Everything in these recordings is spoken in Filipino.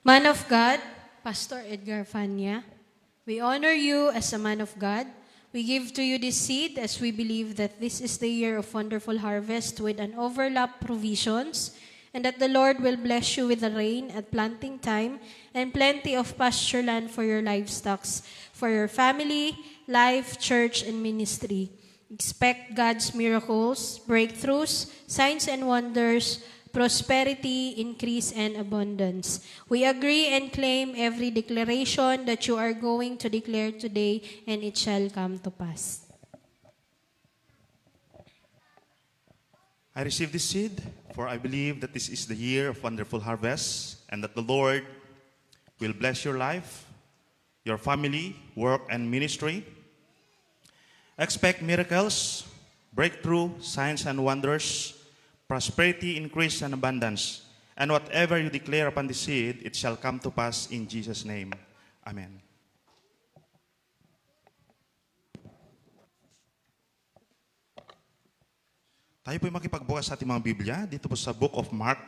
Man of God, Pastor Edgar Fanya, we honor you as a man of God. We give to you this seed as we believe that this is the year of wonderful harvest with an overlap provisions, and that the Lord will bless you with the rain at planting time and plenty of pasture land for your livestock, for your family, life, church, and ministry. Expect God's miracles, breakthroughs, signs and wonders, prosperity, increase, and abundance. We agree and claim every declaration that you are going to declare today, and it shall come to pass. I receive this seed, for I believe that this is the year of wonderful harvest, and that the Lord will bless your life, your family, work, and ministry. Expect miracles, breakthrough, signs and wonders, prosperity, increase, and abundance. And whatever you declare upon the seed, it shall come to pass in Jesus' name. Amen. Tayo po'y makipagbukas sa ating mga Biblia dito po sa Book of Mark,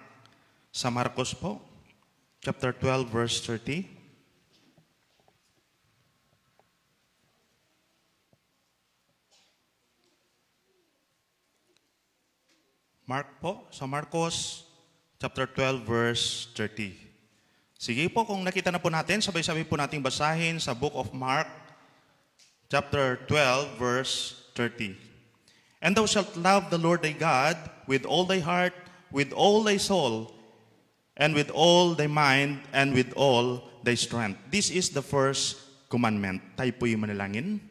sa Marcos po, chapter 12, verse 30. Mark po, sa Marcos, chapter 12, verse 30. Sige po, kung nakita na po natin, sabay-sabay po nating basahin sa Book of Mark, chapter 12, verse 30. And thou shalt love the Lord thy God with all thy heart, with all thy soul, and with all thy mind, and with all thy strength. This is the first commandment. Tayo po'y manalangin.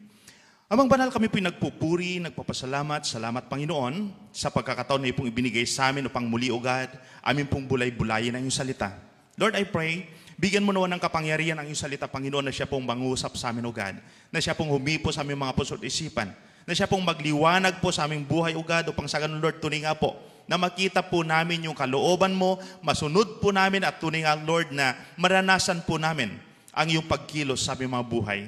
Amang banal, kami po'y nagpupuri, nagpapasalamat, salamat Panginoon sa pagkakataon na ipong ibinigay sa amin upang muli o God, amin pong bulay-bulayin ang iyong salita. Lord, I pray, bigyan mo naman ng kapangyarihan ang iyong salita, Panginoon, na siya pong mangusap sa amin o God, na siya pong humipo sa aming mga puso at isipan, na siya pong magliwanag po sa aming buhay o God, upang sa ganun, Lord, tunay nga po, na makita po namin yung kalooban mo, masunod po namin at tunay nga, Lord, na maranasan po namin ang iyong pagkilos sa aming mga buhay.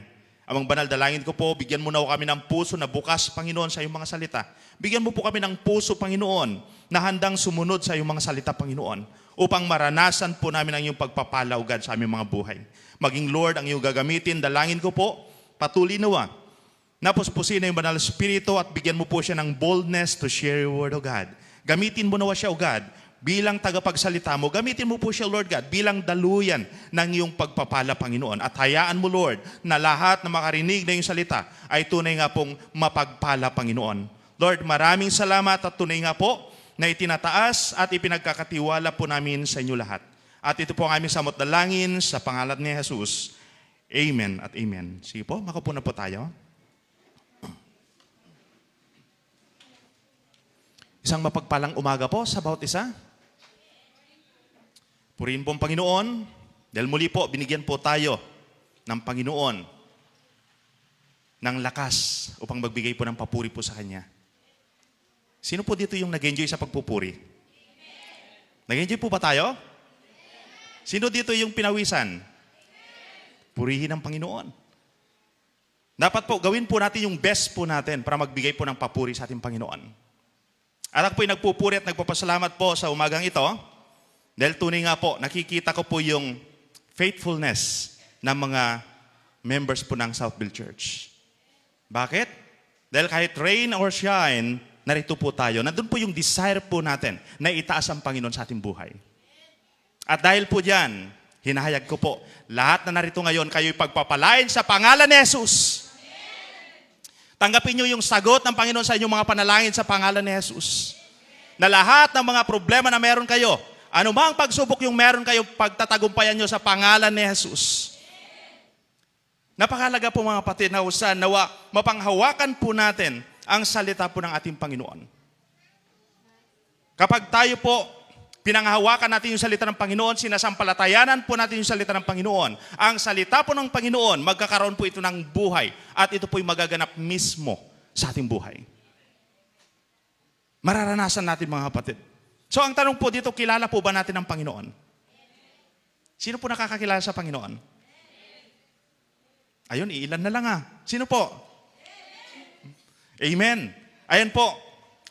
Amang banal, dalangin ko po, bigyan mo na kami ng puso na bukas, Panginoon, sa iyong mga salita. Bigyan mo po kami ng puso, Panginoon, na handang sumunod sa iyong mga salita, Panginoon, upang maranasan po namin ang iyong pagpapala, O God, sa aming mga buhay. Maging, Lord, ang iyong gagamitin, dalangin ko po, patuloy nawa, napuspusin na yung banal Espiritu at bigyan mo po siya ng boldness to share your word, O God. Gamitin mo nawa siya, O God, bilang tagapagsalita mo. Gamitin mo po siya, Lord God, bilang daluyan ng iyong pagpapala, Panginoon. At hayaan mo, Lord, na lahat na makarinig na iyong salita ay tunay nga pong mapagpala, Panginoon. Lord, maraming salamat at tunay nga po na itinataas at ipinagkakatiwala po namin sa inyo lahat. At ito po ang aming samot dalangin sa pangalan ni Jesus. Amen at amen. Sige po, makupo na po tayo. Isang mapagpalang umaga po sa bawat isa. Purihin po ang Panginoon, dahil muli po, binigyan po tayo ng Panginoon ng lakas upang magbigay po ng papuri po sa Kanya. Sino po dito yung nag-enjoy sa pagpupuri? Nag-enjoy po ba tayo? Sino dito yung pinawisan? Purihin ang Panginoon. Dapat po, gawin po natin yung best po natin para magbigay po ng papuri sa ating Panginoon. At ako po'y nagpupuri at nagpapasalamat po sa umagang ito dahil tunay nga po, nakikita ko po yung faithfulness ng mga members po ng Southville Church. Bakit? Dahil kahit rain or shine, narito po tayo. Nandun po yung desire po natin na itaas ang Panginoon sa ating buhay. At dahil po dyan, hinahayag ko po, lahat na narito ngayon, kayo'y pagpapalain sa pangalan ni Jesus. Tanggapin nyo yung sagot ng Panginoon sa inyong mga panalangin sa pangalan ni Jesus. Na lahat ng mga problema na meron kayo, anumang pagsubok yung meron kayo, pagtatagumpayan nyo sa pangalan ni Jesus. Napakalaga po mga kapatid na usan, nawa mapanghawakan po natin ang salita po ng ating Panginoon. Kapag tayo po, pinanghawakan natin yung salita ng Panginoon, sinasampalatayanan po natin yung salita ng Panginoon. Ang salita po ng Panginoon, magkakaroon po ito ng buhay at ito po'y magaganap mismo sa ating buhay. Mararanasan natin mga kapatid. So ang tanong po dito, kilala po ba natin ang Panginoon? Sino po nakakakilala sa Panginoon? Ayun, ilan na lang Sino po? Amen. Ayan po.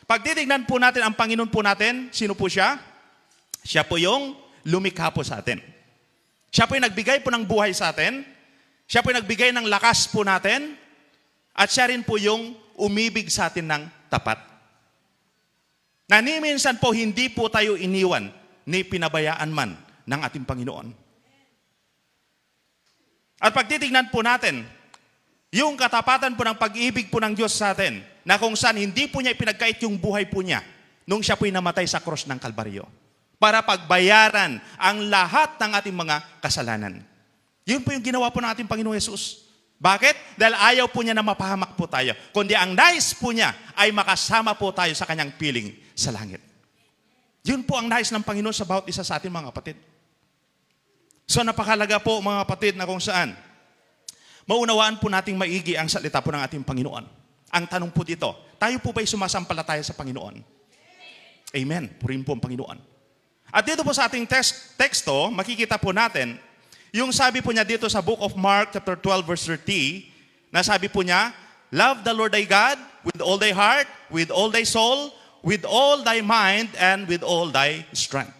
Pag titignan po natin ang Panginoon po natin, sino po siya? Siya po yung lumikha po sa atin. Siya po yung nagbigay po ng buhay sa atin. Siya po yung nagbigay ng lakas po natin. At siya rin po yung umibig sa atin ng tapat. Na ni minsan po hindi po tayo iniwan ni pinabayaan man ng ating Panginoon. At pagtitignan po natin, yung katapatan po ng pag-ibig po ng Diyos sa atin, na kung saan hindi po niya ipinagkait yung buhay po niya nung siya po'y namatay sa cross ng Kalbaryo para pagbayaran ang lahat ng ating mga kasalanan. Yun po yung ginawa po ng ating Panginoong Yesus. Bakit? Dahil ayaw po niya na mapahamak po tayo. Kundi ang nais po niya ay makasama po tayo sa kanyang piling sa langit. Yun po ang nais ng Panginoon sa bawat isa sa ating mga kapatid. So napakalaga po mga kapatid na kung saan maunawaan po nating maigi ang salita po ng ating Panginoon. Ang tanong po dito, tayo po ba'y sumasampalataya sa Panginoon? Amen. Purihin po ang Panginoon. At dito po sa ating teksto, makikita po natin, yung sabi po niya dito sa book of Mark chapter 12 verse 30, na sabi po niya, love the Lord thy God with all thy heart, with all thy soul, with all thy mind, and with all thy strength.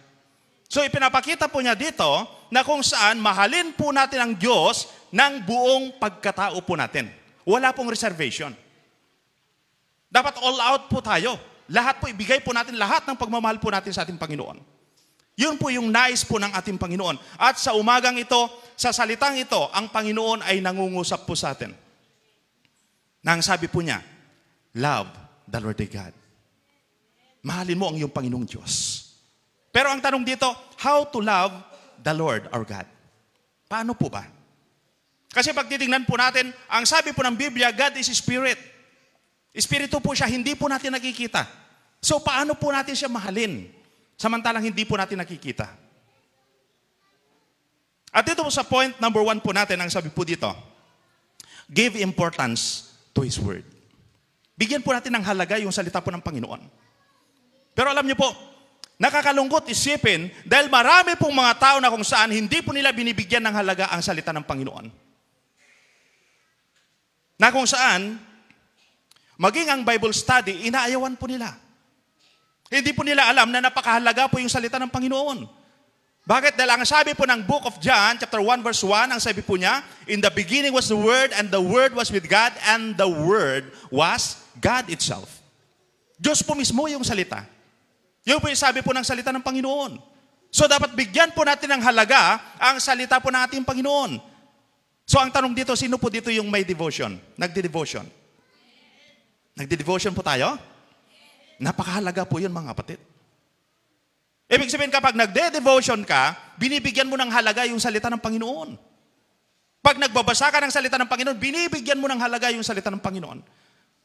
So ipinapakita po niya dito na kung saan mahalin po natin ang Diyos ng buong pagkatao po natin. Wala pong reservation. Dapat all out po tayo. Lahat po, ibigay po natin lahat ng pagmamahal po natin sa ating Panginoon. Yun po yung nais po ng ating Panginoon. At sa umagang ito, sa salitang ito, ang Panginoon ay nangungusap po sa atin. Nang sabi po niya, love the Lord thy God. Mahalin mo ang iyong Panginoong Diyos. Pero ang tanong dito, how to love the Lord our God? Paano po ba? Kasi pag titingnan po natin, ang sabi po ng Biblia, God is Spirit. Espiritu po siya, hindi po natin nakikita. So paano po natin siya mahalin? Samantalang hindi po natin nakikita. At dito po sa point number 1 po natin, ang sabi po dito, give importance to His Word. Bigyan po natin ng halaga yung salita po ng Panginoon. Pero alam niyo po, nakakalungkot isipin dahil marami pong mga tao na kung saan hindi po nila binibigyan ng halaga ang salita ng Panginoon. Na kung saan, maging ang Bible study, inaayawan po nila. Hindi po nila alam na napakahalaga po yung salita ng Panginoon. Bakit? Dahil ang sabi po ng book of John, chapter 1, verse 1, ang sabi po niya, in the beginning was the Word, and the Word was with God, and the Word was God itself. Diyos po mismo yung salita. Yun po yung sabi po ng salita ng Panginoon. So dapat bigyan po natin ng halaga ang salita po ng ating Panginoon. So ang tanong dito, sino po dito yung may devotion? Nagde-devotion? Nagde-devotion po tayo? Napakahalaga po yun mga kapatid. Ibig sabihin kapag nagde-devotion ka, binibigyan mo ng halaga yung salita ng Panginoon. Pag nagbabasa ka ng salita ng Panginoon, binibigyan mo ng halaga yung salita ng Panginoon.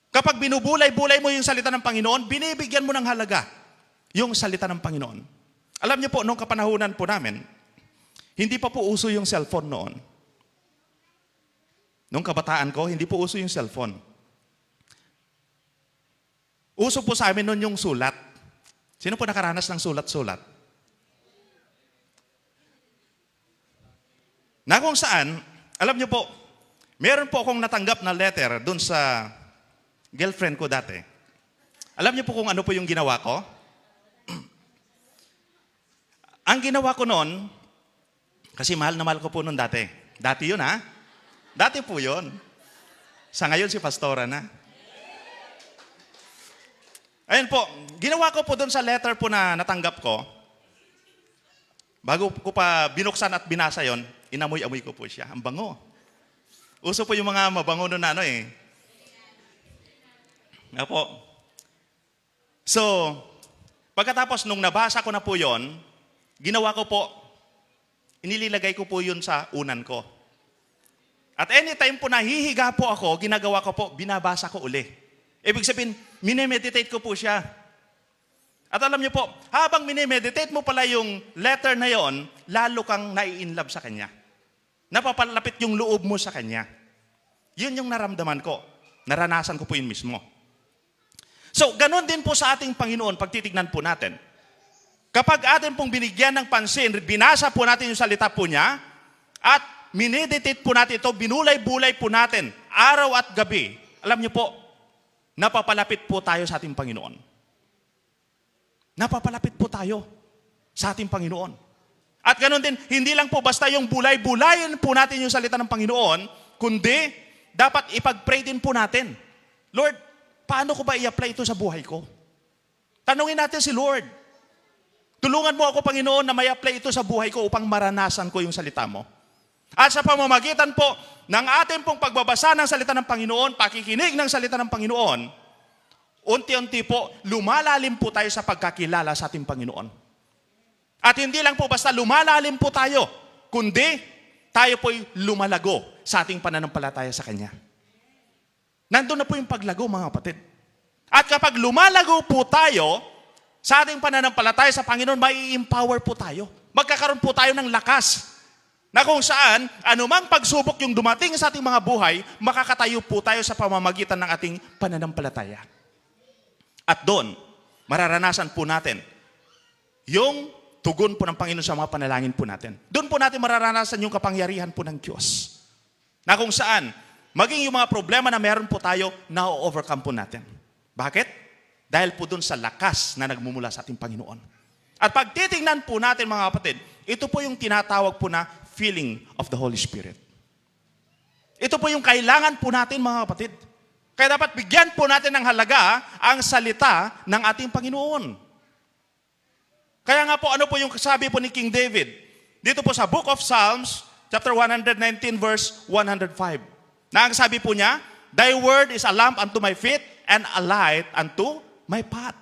Kapag binubulay-bulay mo yung salita ng Panginoon, binibigyan mo ng halaga yung salita ng Panginoon. Alam niyo po, noong kapanahunan po namin, hindi pa po uso yung cellphone noon. Noong kabataan ko, hindi po uso yung cellphone. Uso po sa amin noon yung sulat. Sino po nakaranas ng sulat-sulat? Na kung saan, alam niyo po, meron po akong natanggap na letter doon sa girlfriend ko dati. Alam niyo po kung ano po yung ginawa ko? Ang ginawa ko noon, kasi mahal na mahal ko po noon dati. Dati yun ha? Dati po yun. Sa ngayon si Pastora na. Ayun po, ginawa ko po doon sa letter po na natanggap ko. Bago ko pa binuksan at binasa yon, inamoy-amoy ko po siya. Ang bango. Uso po yung mga mabango noon na ano eh. Nga po. So, pagkatapos nung nabasa ko na po yon, ginawa ko po, inililagay ko po yun sa unan ko. At anytime po nahihiga po ako, ginagawa ko po, binabasa ko uli. Ibig sabihin, minemeditate ko po siya. At alam niyo po, habang minemeditate mo pala yung letter na yon, lalo kang nai-inlove sa Kanya. Napapalapit yung loob mo sa Kanya. Yun yung naramdaman ko. Naranasan ko po yun mismo. So, ganun din po sa ating Panginoon, pagtitignan po natin. Kapag atin pong binigyan ng pansin, binasa po natin yung salita po niya, at mineditate po natin ito, binulay-bulay po natin, araw at gabi. Alam niyo po, napapalapit po tayo sa ating Panginoon. Napapalapit po tayo sa ating Panginoon. At ganoon din, hindi lang po basta yung bulay-bulayin po natin yung salita ng Panginoon, kundi dapat ipag-pray din po natin. Lord, paano ko ba i-apply ito sa buhay ko? Tanungin natin si Lord. Tulungan mo ako, Panginoon, na may apply ito sa buhay ko upang maranasan ko yung salita mo. At sa pamamagitan po ng ating pong pagbabasa ng salita ng Panginoon, pakikinig ng salita ng Panginoon, unti-unti po, lumalalim po tayo sa pagkakilala sa ating Panginoon. At hindi lang po basta lumalalim po tayo, kundi tayo po'y lumalago sa ating pananampalataya sa Kanya. Nandun na po yung paglago, mga kapatid. At kapag lumalago po tayo sa ating pananampalataya sa Panginoon, may empower po tayo. Magkakaroon po tayo ng lakas na kung saan, anumang pagsubok yung dumating sa ating mga buhay, makakatayo po tayo sa pamamagitan ng ating pananampalataya. At doon, mararanasan po natin yung tugon po ng Panginoon sa mga panalangin po natin. Doon po natin mararanasan yung kapangyarihan po ng Diyos. Na kung saan, maging yung mga problema na meron po tayo, na-overcome po natin. Bakit? Dahil po doon sa lakas na nagmumula sa ating Panginoon. At pag titingnan po natin, mga kapatid, ito po yung tinatawag po na feeling of the Holy Spirit. Ito po yung kailangan po natin, mga kapatid. Kaya dapat bigyan po natin ng halaga ang salita ng ating Panginoon. Kaya nga po, ano po yung sabi po ni King David? Dito po sa Book of Psalms, chapter 119, verse 105. Na ang sabi po niya, Thy word is a lamp unto my feet and a light unto my path.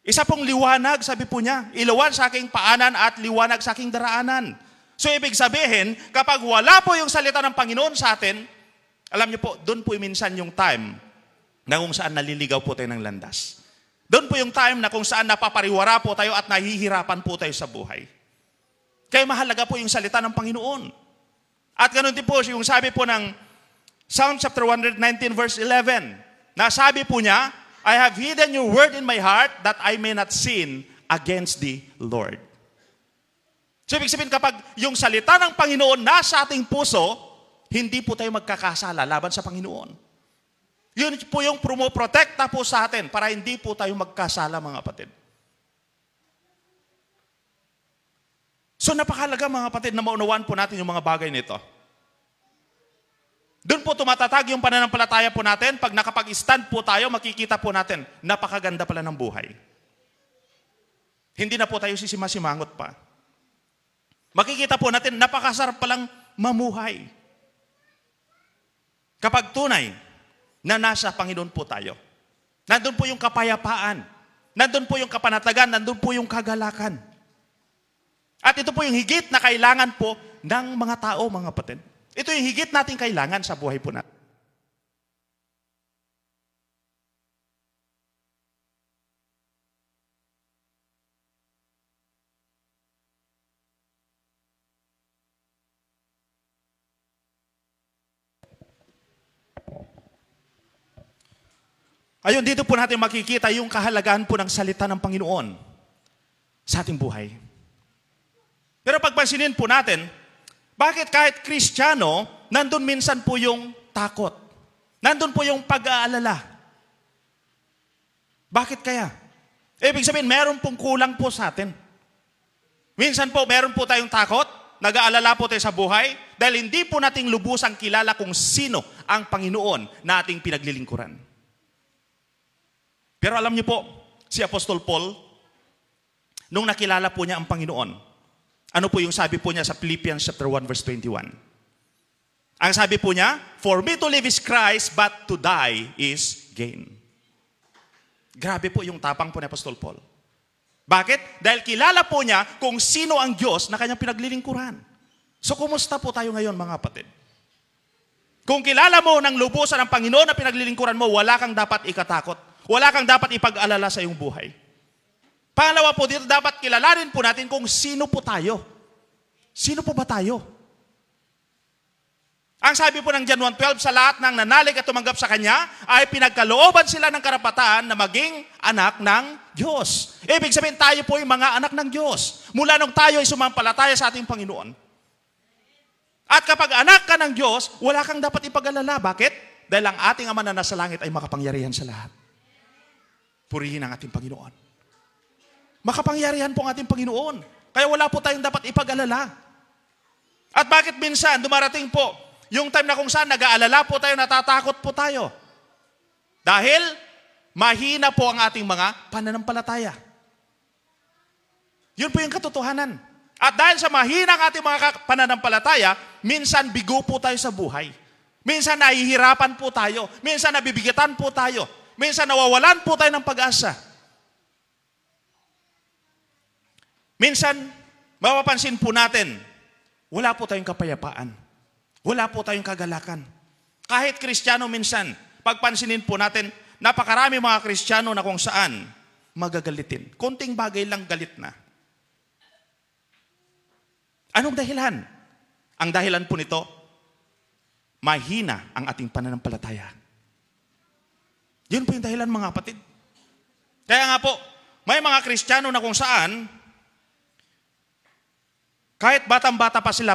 Isa pong liwanag, sabi po niya, ilawan sa aking paanan at liwanag sa aking daraanan. So ibig sabihin, kapag wala po yung salita ng Panginoon sa atin, alam niyo po, doon po minsan yung time na kung saan naliligaw po tayo ng landas. Doon po yung time na kung saan napapariwara po tayo at nahihirapan po tayo sa buhay. Kaya mahalaga po yung salita ng Panginoon. At ganoon din po yung sabi po ng Psalm chapter 119 verse 11, na sabi po niya, I have hidden your word in my heart that I may not sin against the Lord. So ibig sabihin, kapag yung salita ng Panginoon nasa ating puso, hindi po tayo magkakasala laban sa Panginoon. Yun po yung promoprotekta po sa atin para hindi po tayo magkasala, mga kapatid. So napakahalaga, mga kapatid, na maunawaan po natin yung mga bagay nito. Doon po tumatatag yung pananampalataya po natin. Pag nakapag-stand po tayo, makikita po natin, napakaganda pala ng buhay. Hindi na po tayo sisimasimangot pa. Makikita po natin, napakasarap palang mamuhay. Kapag tunay na nasa Panginoon po tayo. Nandun po yung kapayapaan. Nandun po yung kapanatagan. Nandun po yung kagalakan. At ito po yung higit na kailangan po ng mga tao, mga kapatid. Ito yung higit nating kailangan sa buhay po natin. Ayun, dito po natin makikita yung kahalagaan po ng salita ng Panginoon sa ating buhay. Pero pagpansinin po natin, bakit kahit Kristiyano, nandun minsan po yung takot? Nandun po yung pag-aalala. Bakit kaya? Ibig sabihin, meron pong kulang po sa atin. Minsan po, meron po tayong takot, nag-aalala po tayo sa buhay, dahil hindi po nating lubusang kilala kung sino ang Panginoon na ating pinaglilingkuran. Pero alam niyo po, si Apostol Paul, nung nakilala po niya ang Panginoon, ano po yung sabi po niya sa Philippians chapter 1 verse 21? Ang sabi po niya, For me to live is Christ, but to die is gain. Grabe po yung tapang po ni Apostol Paul. Bakit? Dahil kilala po niya kung sino ang Diyos na kanyang pinaglilingkuran. So kumusta po tayo ngayon, mga kapatid? Kung kilala mo ng lubusan ng Panginoon na pinaglilingkuran mo, wala kang dapat ikatakot. Wala kang dapat ipag-alala sa iyong buhay. Pangalawa po dito, dapat kilalanin po natin kung sino po tayo. Sino po ba tayo? Ang sabi po ng John 1:12, sa lahat ng nanalig at tumanggap sa Kanya, ay pinagkalooban sila ng karapatan na maging anak ng Diyos. Ibig sabihin, tayo po yung mga anak ng Diyos. Mula nung tayo ay sumampalataya sa ating Panginoon. At kapag anak ka ng Diyos, wala kang dapat ipag-alala. Bakit? Dahil ang ating Ama na nasa langit ay makapangyarihan sa lahat. Purihin ang ating Panginoon. Makapangyarihan po ang ating Panginoon. Kaya wala po tayong dapat ipag-alala. At bakit minsan dumarating po yung time na kung saan nag-aalala po tayo, natatakot po tayo? Dahil mahina po ang ating mga pananampalataya. Yun po yung katotohanan. At dahil sa mahina ang ating mga pananampalataya, minsan bigo po tayo sa buhay. Minsan nahihirapan po tayo. Minsan nabibigatan po tayo. Minsan nawawalan po tayo ng pag-asa. Minsan, mapapansin po natin, wala po tayong kapayapaan. Wala po tayong kagalakan. Kahit Kristiyano minsan, pagpansinin po natin, napakarami mga Kristiyano na kung saan magagalitin. Konting bagay lang galit na. Anong dahilan? Ang dahilan po nito, mahina ang ating pananampalataya. Yun po yung dahilan mga kapatid. Kaya nga po, may mga Kristiyano na kung saan, kahit batang-bata pa sila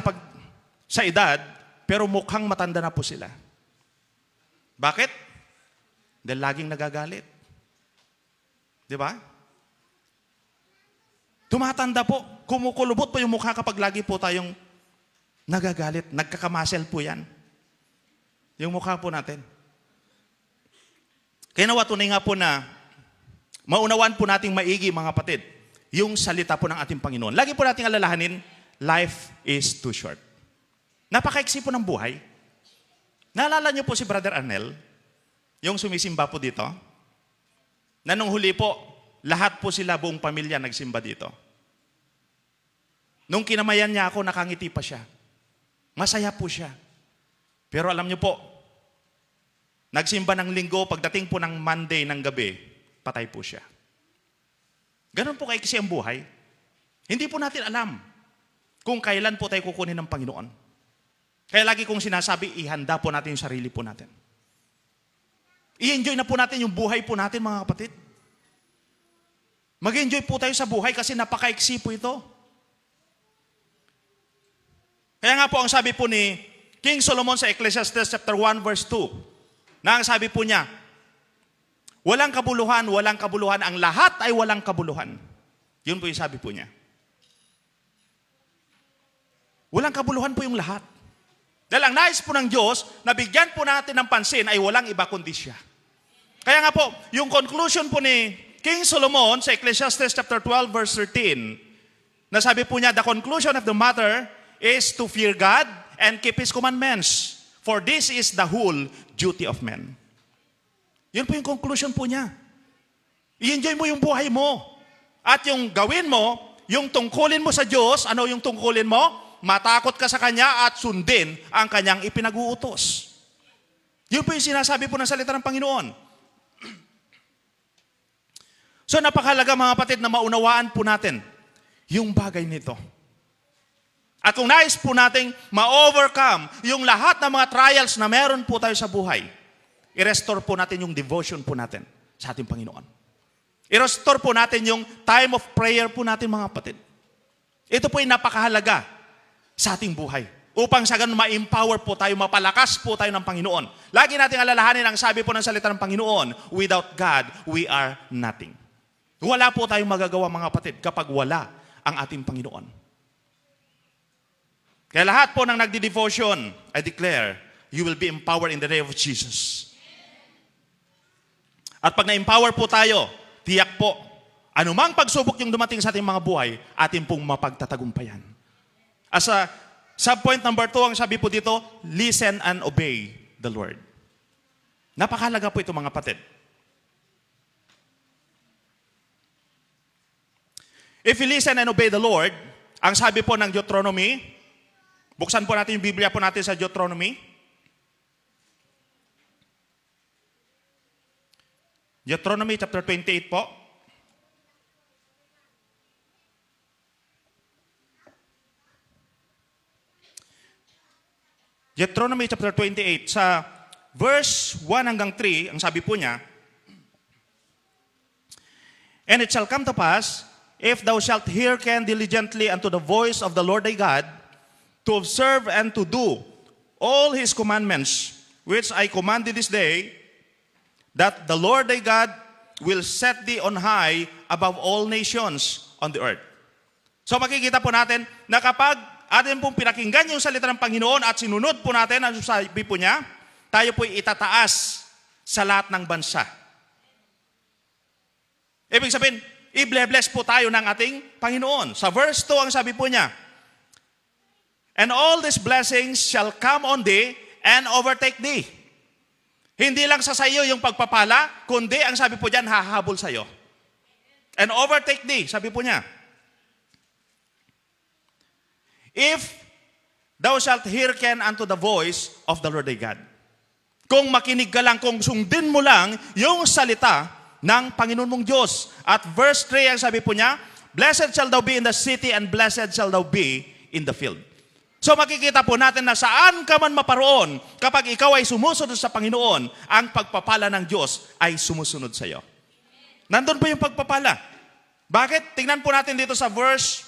sa edad, pero mukhang matanda na po sila. Bakit? Dahil laging nagagalit. Di ba? Tumatanda po, kumukulubot po yung mukha kapag lagi po tayong nagagalit. Nagkakamasel po yan. Yung mukha po natin. Kaya nawa tunay nga po na maunawaan po nating maigi mga kapatid, yung salita po ng ating Panginoon. Lagi po nating alalahanin, life is too short. Napakaiksi po ng buhay. Naalala niyo po si Brother Arnel, yung sumisimba po dito, na nung huli po, lahat po sila, buong pamilya, nagsimba dito. Nung kinamayan niya ako, nakangiti pa siya. Masaya po siya. Pero alam niyo po, nagsimba ng linggo, pagdating po ng Monday ng gabi, patay po siya. Ganon po kasi ang buhay. Hindi po natin alam kung kailan po tayo kukunin ng Panginoon. Kaya lagi kong sinasabi, ihanda po natin yung sarili po natin. I-enjoy na po natin yung buhay po natin mga kapatid. Mag-enjoy po tayo sa buhay kasi napakaiksi po ito. Kaya nga po ang sabi po ni King Solomon sa Ecclesiastes chapter 1 verse 2, na ang sabi po niya, walang kabuluhan, ang lahat ay walang kabuluhan. Yun po yung sabi po niya. Walang kabuluhan po yung lahat. Dahil ang nais po ng Diyos, na bigyan po natin ng pansin ay walang iba kundi siya. Kaya nga po, yung conclusion po ni King Solomon sa Ecclesiastes chapter 12 verse 13, na sabi po niya, the conclusion of the matter is to fear God and keep His commandments. For this is the whole duty of men. Yun po yung conclusion po niya. I-enjoy mo yung buhay mo. At yung gawin mo, yung tungkulin mo sa Diyos, ano yung tungkulin mo? Matakot ka sa Kanya at sundin ang Kanyang ipinag-uutos. Yun po yung sinasabi po ng salita ng Panginoon. So napakahalaga mga kapatid na maunawaan po natin yung bagay nito. At kung nais po nating ma-overcome yung lahat ng mga trials na meron po tayo sa buhay, i-restore po natin yung devotion po natin sa ating Panginoon. I-restore po natin yung time of prayer po natin mga kapatid. Ito po yung napakahalaga sa ating buhay. Upang sa ganun ma-empower po tayo, mapalakas po tayo ng Panginoon. Lagi nating alalahanin ang sabi po ng salita ng Panginoon, without God, we are nothing. Wala po tayong magagawa mga kapatid kapag wala ang ating Panginoon. Kaya lahat po ng nagdi-devotion, I declare, you will be empowered in the name of Jesus. At pag na-empower po tayo, tiyak po, anumang pagsubok yung dumating sa ating mga buhay, ating pong mapagtatagumpayan. As a subpoint number 2, ang sabi po dito, listen and obey the Lord. Napakahalaga po ito mga kapatid. If you listen and obey the Lord, ang sabi po ng Deuteronomy, buksan po natin yung Biblia po natin sa Deuteronomy. Deuteronomy chapter 28 po. Deuteronomy chapter 28, sa verse 1 hanggang 3, ang sabi po niya, and it shall come to pass, if thou shalt hearken diligently unto the voice of the Lord thy God, to observe and to do all His commandments, which I command thee this day, that the Lord thy God will set thee on high above all nations on the earth. So makikita po natin na kapag atin pong pinakinggan yung salita ng Panginoon at sinunod po natin ang sabi po niya, tayo po'y itataas sa lahat ng bansa. Ibig sabihin, i-bless po tayo ng ating Panginoon. Sa verse 2 ang sabi po niya, and all these blessings shall come on thee and overtake thee. Hindi lang sa iyo yung pagpapala, kundi ang sabi po diyan, hahabol sa iyo. And overtake thee, sabi po niya. If thou shalt hearken unto the voice of the Lord thy God. Kung makinig ka lang, kung sundin mo lang yung salita ng Panginoon mong Diyos. At verse 3 ang sabi po niya, blessed shall thou be in the city and blessed shall thou be in the field. So makikita po natin na saan ka man maparoon, kapag ikaw ay sumusunod sa Panginoon, ang pagpapala ng Diyos ay sumusunod sa iyo. Nandun po yung pagpapala. Bakit? Tingnan po natin dito sa verse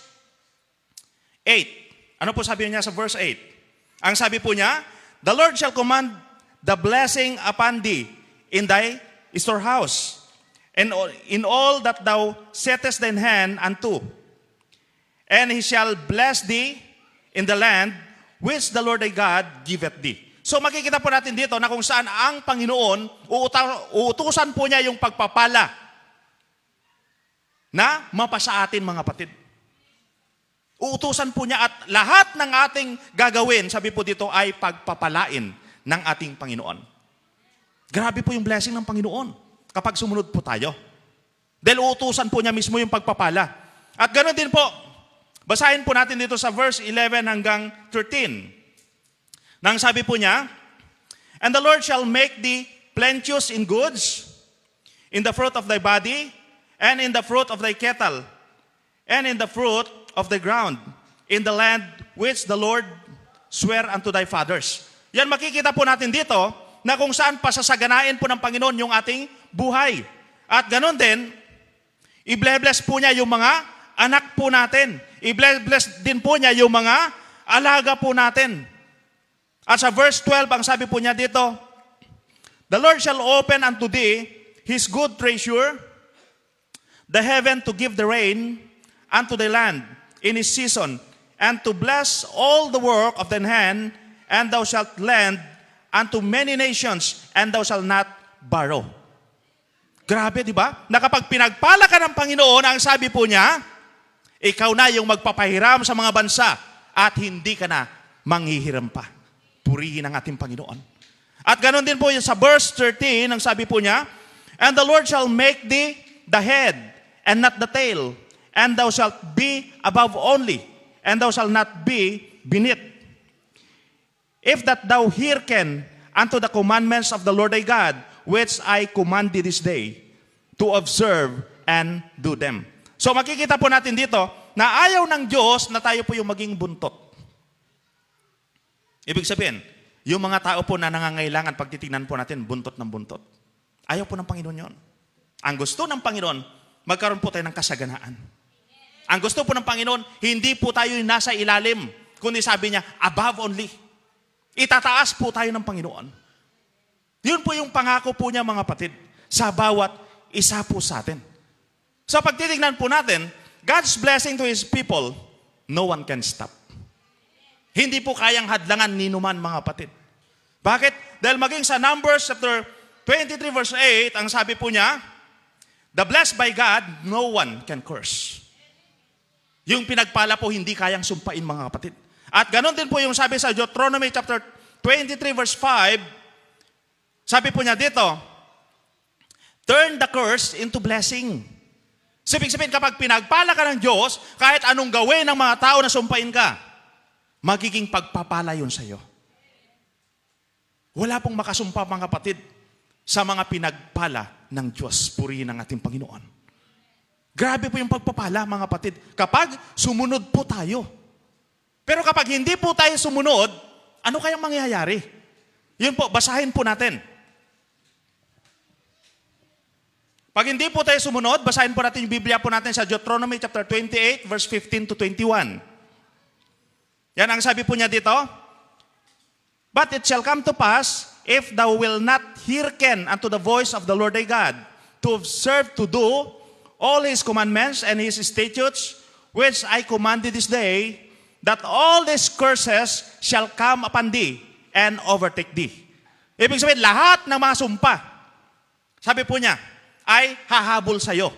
8. Ano po sabi niya sa verse 8? Ang sabi po niya, the Lord shall command the blessing upon thee in thy storehouse, and in all that thou settest thine hand unto. And he shall bless thee in the land which the Lord thy God giveth thee. So makikita po natin dito na kung saan ang Panginoon, uutusan po niya yung pagpapala na mapasa atin mga kapatid. Uutusan po niya at lahat ng ating gagawin, sabi po dito, ay pagpapalain ng ating Panginoon. Grabe po yung blessing ng Panginoon kapag sumunod po tayo. Dahil uutusan po niya mismo yung pagpapala. At ganoon din po, basahin po natin dito sa verse 11 hanggang 13. Nang sabi po niya, and the Lord shall make thee plenteous in goods, in the fruit of thy body, and in the fruit of thy cattle, and in the fruit of the ground, in the land which the Lord sware unto thy fathers. Yan makikita po natin dito na kung saan pasasaganain po ng Panginoon yung ating buhay. At ganoon din, i-bless po niya yung mga anak po natin. I-bless din po niya yung mga alaga po natin. At sa verse 12, ang sabi po niya dito, the Lord shall open unto thee his good treasure, the heaven to give the rain unto the land in his season, and to bless all the work of thine hand, and thou shalt lend unto many nations, and thou shalt not borrow. Grabe, di ba? Na kapag pinagpala ka ng Panginoon, ang sabi po niya, ikaw na yung magpapahiram sa mga bansa at hindi ka na manghihiram pa. Purihin ang ating Panginoon. At ganoon din po yung sa verse 13, ang sabi po niya, and the Lord shall make thee the head and not the tail, and thou shalt be above only, and thou shalt not be beneath. If that thou hearken unto the commandments of the Lord thy God, which I command thee this day, to observe and do them. So makikita po natin dito na ayaw ng Diyos na tayo po yung maging buntot. Ibig sabihin, yung mga tao po na nangangailangan, pagtitingnan po natin, buntot ng buntot. Ayaw po ng Panginoon yon. Ang gusto ng Panginoon, magkaroon po tayo ng kasaganaan. Ang gusto po ng Panginoon, hindi po tayo yung nasa ilalim, kundi sabi niya, above only. Itataas po tayo ng Panginoon. Yun po yung pangako po niya mga kapatid, sa bawat isa po sa atin. So pag titignan po natin, God's blessing to His people, no one can stop. Hindi po kayang hadlangan ni numan mga kapatid. Bakit? Dahil maging sa Numbers chapter 23 verse 8, ang sabi po niya, the blessed by God, no one can curse. Yung pinagpala po, hindi kayang sumpain mga kapatid. At ganon din po yung sabi sa Deuteronomy chapter 23 verse 5, sabi po niya dito, turn the curse into blessing. Ibig sabihin, kapag pinagpala ka ng Diyos, kahit anong gawin ng mga tao na sumpain ka, magiging pagpapala yun sa iyo. Wala pong makasumpa mga kapatid sa mga pinagpala ng Diyos. Purihin ang ating Panginoon. Grabe po yung pagpapala mga kapatid kapag sumunod po tayo. Pero kapag hindi po tayo sumunod, ano kayang mangyayari? Yun po, basahin po natin. Pag hindi po tayo sumunod, basahin po natin yung Biblia po natin sa Deuteronomy chapter 28 verse 15 to 21. Yan ang sabi po niya dito. But it shall come to pass, if thou will not hearken unto the voice of the Lord thy God, to observe to do all His commandments and His statutes, which I commanded this day, that all these curses shall come upon thee and overtake thee. Ibig sabihin, lahat ng mga sumpa, sabi po niya, ay hahabol sa'yo.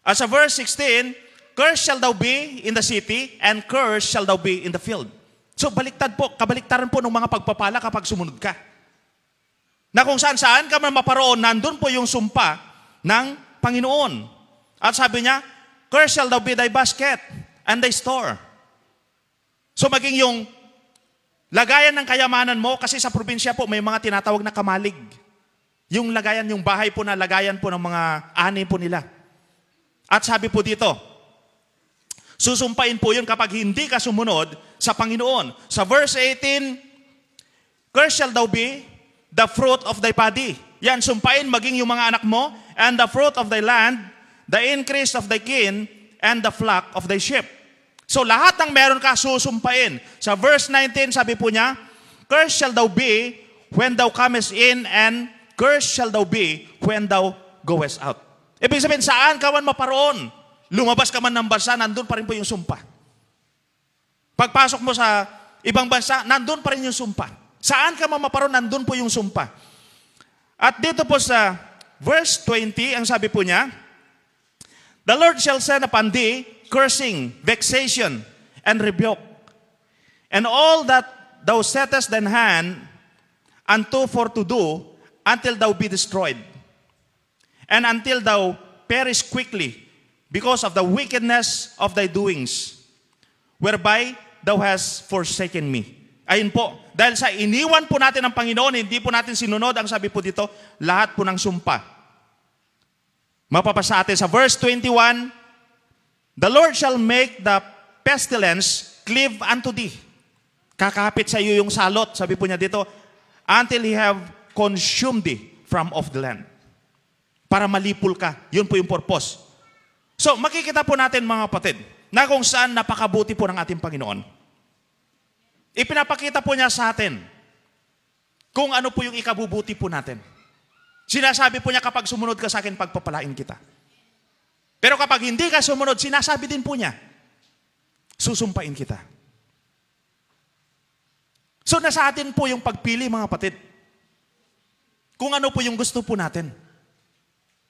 At sa verse 16, cursed shall thou be in the city, and cursed shall thou be in the field. So baliktad po, kabaliktaran po ng mga pagpapala kapag sumunod ka. Na kung saan-saan ka man maparoon, nandun po yung sumpa ng Panginoon. At sabi niya, cursed shall thou be thy basket and thy store. So maging yung lagayan ng kayamanan mo, kasi sa probinsya po may mga tinatawag na kamalig. Yung lagayan, yung bahay po na lagayan po ng mga ani po nila. At sabi po dito, susumpain po yun kapag hindi ka sumunod sa Panginoon. Sa verse 18, cursed shall thou be the fruit of thy body. Yan, sumpain maging yung mga anak mo, and the fruit of thy land, the increase of thy kin, and the flock of thy sheep. So lahat ng meron ka susumpain. Sa verse 19, sabi po niya, cursed shall thou be when thou comest in, and cursed shall thou be when thou goest out. Ibig sabihin, saan ka man maparoon, lumabas ka man ng bansa, nandun pa rin po yung sumpa. Pagpasok mo sa ibang bansa, nandun pa rin yung sumpa. Saan ka man maparoon, nandun po yung sumpa. At dito po sa verse 20, ang sabi po niya, the Lord shall send upon thee cursing, vexation, and rebuke, and all that thou settest thine hand unto for to do, until thou be destroyed, and until thou perish quickly, because of the wickedness of thy doings, whereby thou hast forsaken me. Ayun po, dahil sa iniwan po natin ng Panginoon, hindi po natin sinunod, ang sabi po dito, lahat po ng sumpa. Mapapasa atin sa verse 21, the Lord shall make the pestilence cleave unto thee. Kakapit sa iyo yung salot, sabi po niya dito, until he have consumed thee from off the land. Para malipol ka. Yun po yung purpose. So, makikita po natin mga kapatid, na kung saan napakabuti po ng ating Panginoon. Ipinapakita po niya sa atin kung ano po yung ikabubuti po natin. Sinasabi po niya, kapag sumunod ka sa akin, pagpapalain kita. Pero kapag hindi ka sumunod, sinasabi din po niya, susumpain kita. So, nasa atin po yung pagpili, mga kapatid. Kung ano po yung gusto po natin.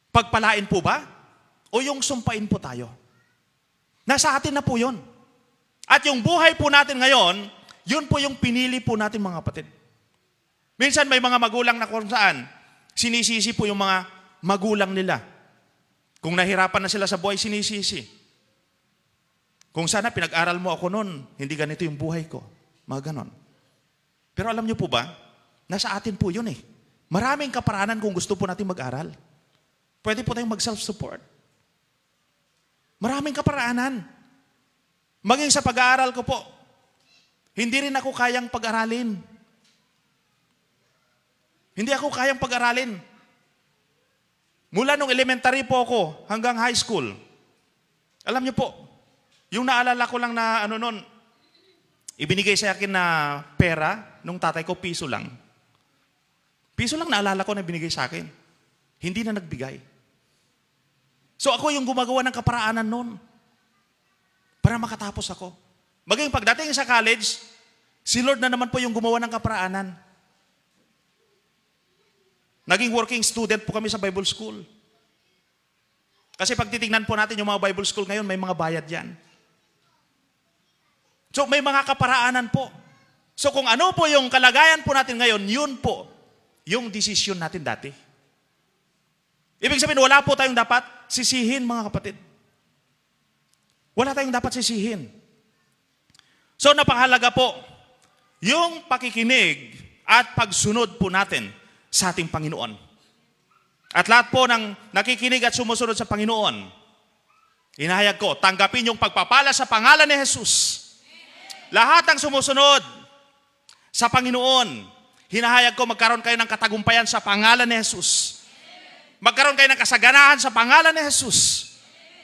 Pagpalain po ba? O yung sumpain po tayo? Nasa atin na po yun. At yung buhay po natin ngayon, yun po yung pinili po natin, mga kapatid. Minsan may mga magulang na kung saan, sinisisi po yung mga magulang nila. Kung nahirapan na sila sa buhay, sinisisi. Kung sana pinag-aral mo ako noon, hindi ganito yung buhay ko. Mga ganon. Pero alam niyo po ba, nasa atin po yun eh. Maraming kaparaanan kung gusto po natin mag-aral. Pwede po tayong mag-self-support. Maraming kaparaanan. Maging sa pag-aaral ko po, hindi rin ako kayang pag-aralin. Hindi ako kayang pag-aralin. Mula nung elementary po ako hanggang high school. Alam niyo po, yung naalala ko lang na noon, ibinigay sa akin na pera nung tatay ko, piso lang. Piso lang naalala ko na binigay sa akin. Hindi na nagbigay. So ako yung gumagawa ng kaparaanan noon para makatapos ako. Maging pagdating sa college, si Lord na naman po yung gumawa ng kaparaanan. Naging working student po kami sa Bible School. Kasi pag titingnan po natin yung mga Bible School ngayon, may mga bayad yan. So may mga kaparaanan po. So kung ano po yung kalagayan po natin ngayon, yun po yung desisyon natin dati. Ibig sabihin, wala po tayong dapat sisihin, mga kapatid. Wala tayong dapat sisihin. So napakahalaga po yung pakikinig at pagsunod po natin sa ating Panginoon. At lahat po ng nakikinig at sumusunod sa Panginoon, inahayag ko, tanggapin yung pagpapala sa pangalan ni Jesus. Lahat ng sumusunod sa Panginoon, hinahayag ko, magkaroon kayo ng katagumpayan sa pangalan ni Jesus. Magkaroon kayo ng kasaganahan sa pangalan ni Jesus.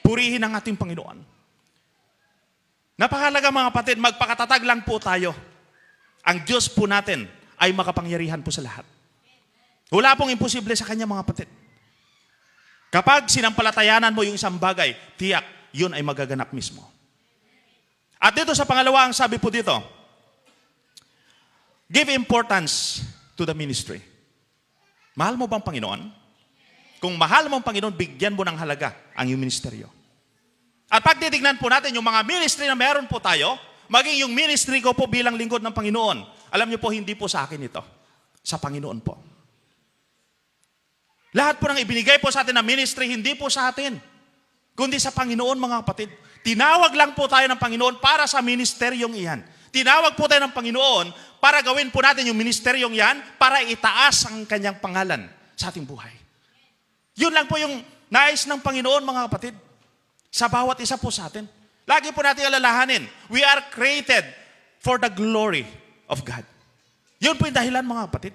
Purihin ang ating Panginoon. Napakahalaga, mga kapatid, magpakatatag lang po tayo. Ang Diyos po natin ay makapangyarihan po sa lahat. Wala pong imposible sa Kanya, mga kapatid. Kapag sinampalatayanan mo yung isang bagay, tiyak, yun ay magaganap mismo. At dito sa pangalawa, ang sabi po dito, give importance to the ministry. Mahal mo bang Panginoon? Kung mahal mo ang Panginoon, bigyan mo ng halaga ang iyong ministeryo. At pag titignan po natin yung mga ministry na meron po tayo, maging yung ministry ko po bilang lingkod ng Panginoon, alam niyo po, hindi po sa akin ito. Sa Panginoon po. Lahat po ng ibinigay po sa atin na ministry, hindi po sa atin, kundi sa Panginoon, mga kapatid. Tinawag lang po tayo ng Panginoon para sa ministeryong iyan. Tinawag po tayo ng Panginoon para gawin po natin yung ministeryong yan para itaas ang kanyang pangalan sa ating buhay. Yun lang po yung nais ng Panginoon, mga kapatid. Sa bawat isa po sa atin. Lagi po natin alalahanin, we are created for the glory of God. Yun po yung dahilan, mga kapatid.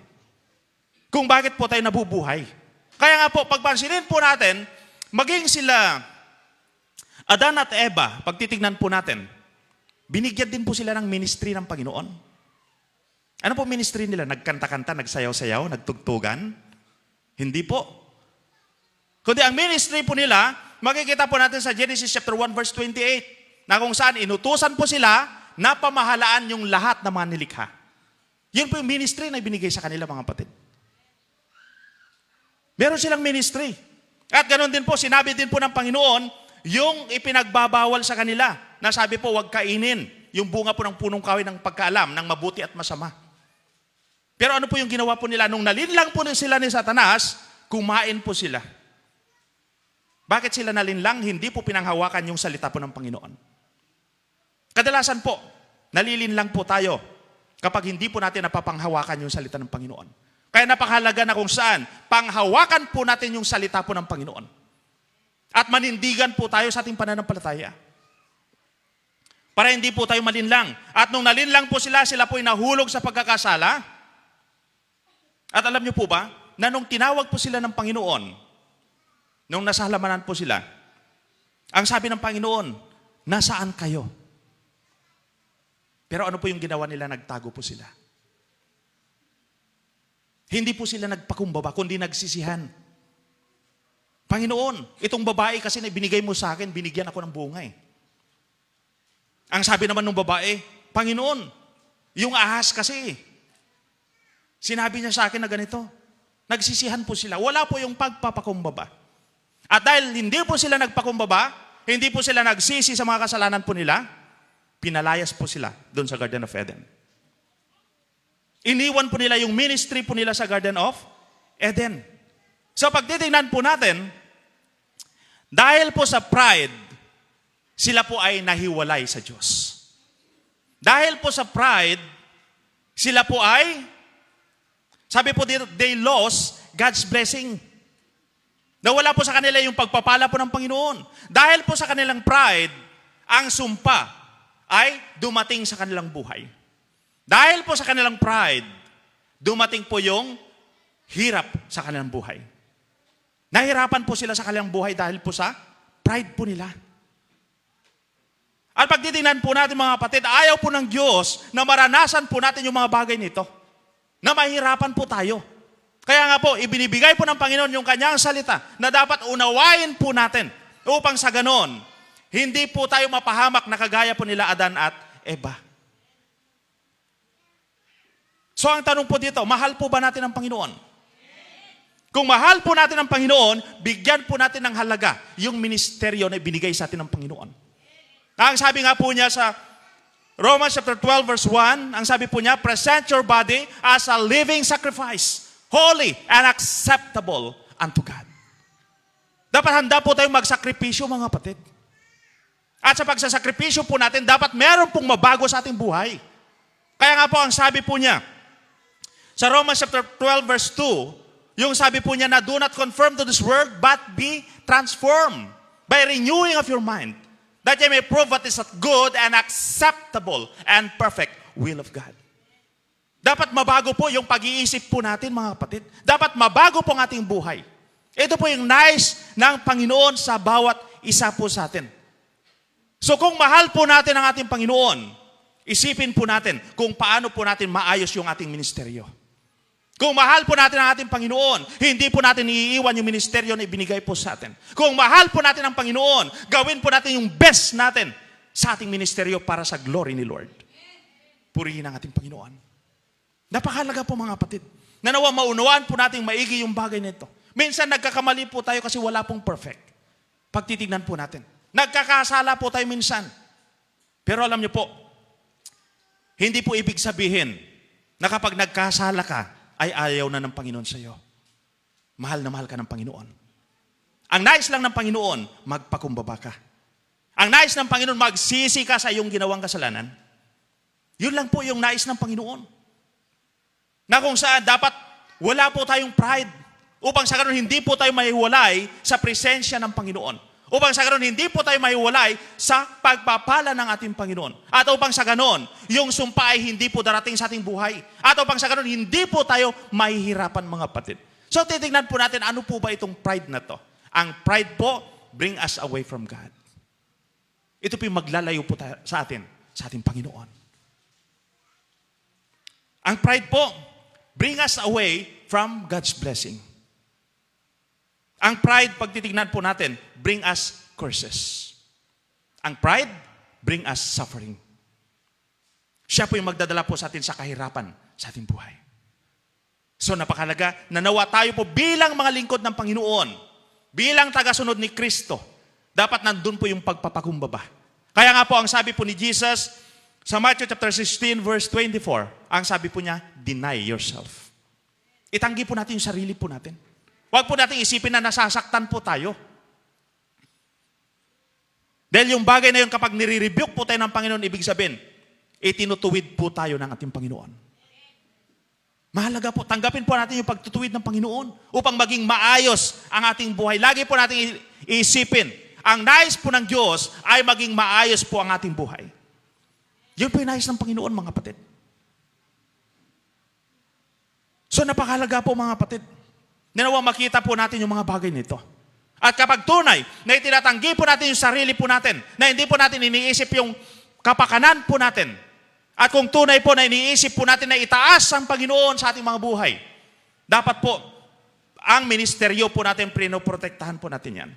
Kung bakit po tayo nabubuhay. Kaya nga po, pagpansinin po natin, maging sila Adan at Eva, pag titignan po natin, binigyan din po sila ng ministry ng Panginoon. Ano po ministry nila? Nagkanta-kanta, nagsayaw-sayaw, nagtugtugan? Hindi po. Kundi ang ministry po nila, makikita po natin sa Genesis chapter 1 verse 28, na kung saan inutusan po sila na pamahalaan yung lahat ng mga nilikha. Yun po yung ministry na ibinigay sa kanila, mga kapatid. Meron silang ministry. At ganoon din po, sinabi din po ng Panginoon, yung ipinagbabawal sa kanila, na sabi po, huwag kainin yung bunga po ng punong kahoy ng pagkaalam ng mabuti at masama. Pero ano po yung ginawa po nila? Nung nalinlang po sila ni Satanas, kumain po sila. Bakit sila nalinlang? Hindi po pinanghawakan yung salita po ng Panginoon. Kadalasan po, nalilinlang po tayo kapag hindi po natin napapanghawakan yung salita ng Panginoon. Kaya napakahalaga na kung saan, panghawakan po natin yung salita po ng Panginoon. At manindigan po tayo sa ating pananampalataya. Para hindi po tayo malinlang. At nung nalinlang po sila po ay nahulog sa pagkakasala. At alam niyo po ba, na nung tinawag po sila ng Panginoon, nung nasa halamanan po sila, ang sabi ng Panginoon, nasaan kayo? Pero ano po yung ginawa nila? Nagtago po sila. Hindi po sila nagpakumbaba, kundi nagsisihan. Panginoon, itong babae kasi na binigay mo sa akin, binigyan ako ng bunga eh. Ang sabi naman ng babae, Panginoon, yung ahas kasi, sinabi niya sa akin na ganito. Nagsisihan po sila. Wala po yung pagpapakumbaba. At dahil hindi po sila nagpakumbaba, hindi po sila nagsisi sa mga kasalanan po nila, pinalayas po sila doon sa Garden of Eden. Iniwan po nila yung ministry po nila sa Garden of Eden. So pag titingnan po natin, dahil po sa pride, sila po ay nahiwalay sa Diyos. Dahil po sa pride, sila po ay, sabi po dito, they lost God's blessing. Nawala po sa kanila yung pagpapala po ng Panginoon. Dahil po sa kanilang pride, ang sumpa ay dumating sa kanilang buhay. Dahil po sa kanilang pride, dumating po yung hirap sa kanilang buhay. Nahirapan po sila sa kanilang buhay dahil po sa pride po nila. At pag titingnan po natin, mga kapatid, ayaw po ng Diyos na maranasan po natin yung mga bagay nito. Na mahirapan po tayo. Kaya nga po, ibinibigay po ng Panginoon yung kanyang salita na dapat unawain po natin upang sa ganon, hindi po tayo mapahamak na kagaya po nila Adan at Eva. So ang tanong po dito, mahal po ba natin ang Panginoon? Kung mahal po natin ang Panginoon, bigyan po natin ng halaga yung ministeryo na ibinigay sa atin ng Panginoon. Ang sabi nga po niya sa Romans chapter 12 verse 1, ang sabi po niya, present your body as a living sacrifice, holy and acceptable unto God. Dapat handa po tayong magsakripisyo, mga kapatid. At sa pagsasakripisyo po natin, dapat meron pong mabago sa ating buhay. Kaya nga po ang sabi po niya, sa Romans chapter 12 verse 2, yung sabi po niya na do not conform to this world, but be transformed by renewing of your mind, that you may prove what is that good and acceptable and perfect will of God. Dapat mabago po yung pag-iisip po natin, mga kapatid. Dapat mabago po ang ating buhay. Ito po yung nais ng Panginoon sa bawat isa po sa atin. So kung mahal po natin ang ating Panginoon, isipin po natin kung paano po natin maayos yung ating ministeryo. Kung mahal po natin ang ating Panginoon, hindi po natin iiwan yung ministeryo na ibinigay po sa atin. Kung mahal po natin ang Panginoon, gawin po natin yung best natin sa ating ministeryo para sa glory ni Lord. Purihin ang ating Panginoon. Napakahalaga po mga kapatid. Nanawa maunawaan po natin maigi yung bagay nito. Minsan nagkakamali po tayo kasi wala pong perfect. Pagtitignan po natin. Nagkakasala po tayo minsan. Pero alam niyo po, hindi po ibig sabihin na kapag nagkasala ka, ay ayaw na ng Panginoon sa iyo. Mahal na mahal ka ng Panginoon. Ang nais lang ng Panginoon, magpakumbaba ka. Ang nais ng Panginoon, magsisi ka sa iyong ginawang kasalanan. Yun lang po yung nais ng Panginoon. Na kung saan dapat wala po tayong pride upang sa ganoon hindi po tayo mahiwalay sa presensya ng Panginoon. Upang sa ganoon hindi po tayo mahiwalay sa pagpapala ng ating Panginoon. At upang sa ganoon, yung sumpa ay hindi po darating sa ating buhay. At upang sa ganoon, hindi po tayo mahihirapan mga kapatid. So titignan po natin, ano po ba itong pride na to? Ang pride po, bring us away from God. Ito po yung maglalayo po sa atin, sa ating Panginoon. Ang pride po, bring us away from God's blessing. Ang pride, pag titignan po natin, bring us curses. Ang pride, bring us suffering. Siya po yung magdadala po sa atin sa kahirapan sa ating buhay. So napakalaga na nawa tayo po bilang mga lingkod ng Panginoon, bilang tagasunod ni Kristo, dapat nandun po yung pagpapakumbaba. Kaya nga po ang sabi po ni Jesus sa Matthew chapter 16 verse 24, ang sabi po niya, deny yourself. Itanggi po natin yung sarili po natin. Huwag po natin isipin na nasasaktan po tayo. Dahil yung bagay na yun, kapag nire-rebuke po tayo ng Panginoon, ibig sabihin, itinutuwid po tayo ng ating Panginoon. Mahalaga po, tanggapin po natin yung pagtutuwid ng Panginoon upang maging maayos ang ating buhay. Lagi po natin isipin, ang nais po ng Diyos ay maging maayos po ang ating buhay. Yun po yung nais ng Panginoon, mga kapatid. So napakahalaga po, mga kapatid. Nanawa makita po natin yung mga bagay nito. At kapag tunay na itinatanggi po natin yung sarili po natin, na hindi po natin iniisip yung kapakanan po natin, at kung tunay po na iniisip po natin na itaas ang Panginoon sa ating mga buhay, dapat po, ang ministeryo po natin, pinoprotektahan po natin yan.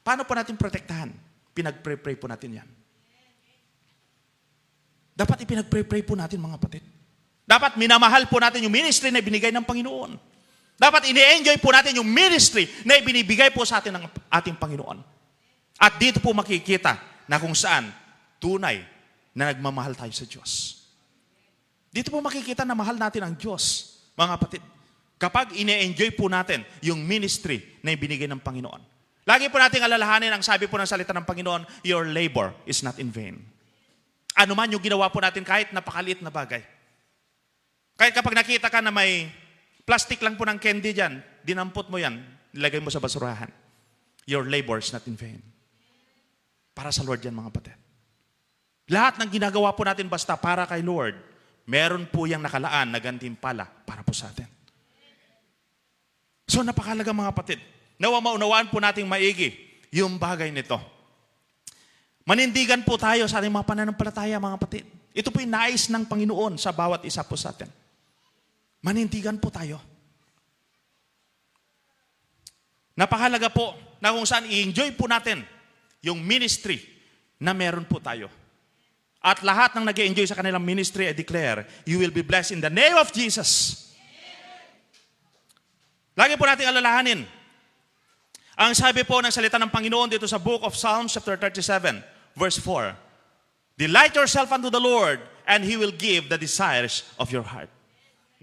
Paano po natin protektahan? Pinag-pray po natin yan. Dapat ipinag-pray po natin, mga kapatid. Dapat minamahal po natin yung ministry na binigay ng Panginoon. Dapat ini-enjoy po natin yung ministry na ibinibigay po sa atin ng ating Panginoon. At dito po makikita na kung saan tunay na nagmamahal tayo sa Diyos. Dito po makikita na mahal natin ang Diyos, mga kapatid. Kapag ini-enjoy po natin yung ministry na ibinigay ng Panginoon. Lagi po natin alalahanin ang sabi po ng salita ng Panginoon, your labor is not in vain. Ano man yung ginawa po natin kahit napakaliit na bagay. Kahit kapag nakita ka na may plastic lang po ng candy dyan, dinampot mo yan, nilagay mo sa basurahan. Your labor is not in vain. Para sa Lord yan, mga kapatid. Lahat ng ginagawa po natin basta para kay Lord, meron po yung nakalaan na gantimpala para po sa atin. So napakalaga, mga kapatid. Nawa maunawaan po nating maigi yung bagay nito. Manindigan po tayo sa ating mga pananampalataya, mga kapatid. Ito po yung nais ng Panginoon sa bawat isa po sa atin. Manindigan po tayo. Napakahalaga po na kung saan i-enjoy po natin yung ministry na meron po tayo. At lahat ng nag-enjoy sa kanilang ministry, I declare, you will be blessed in the name of Jesus. Lagi po natin alalahanin. Ang sabi po ng salita ng Panginoon dito sa book of Psalms chapter 37, verse 4. Delight yourself unto the Lord, and He will give the desires of your heart.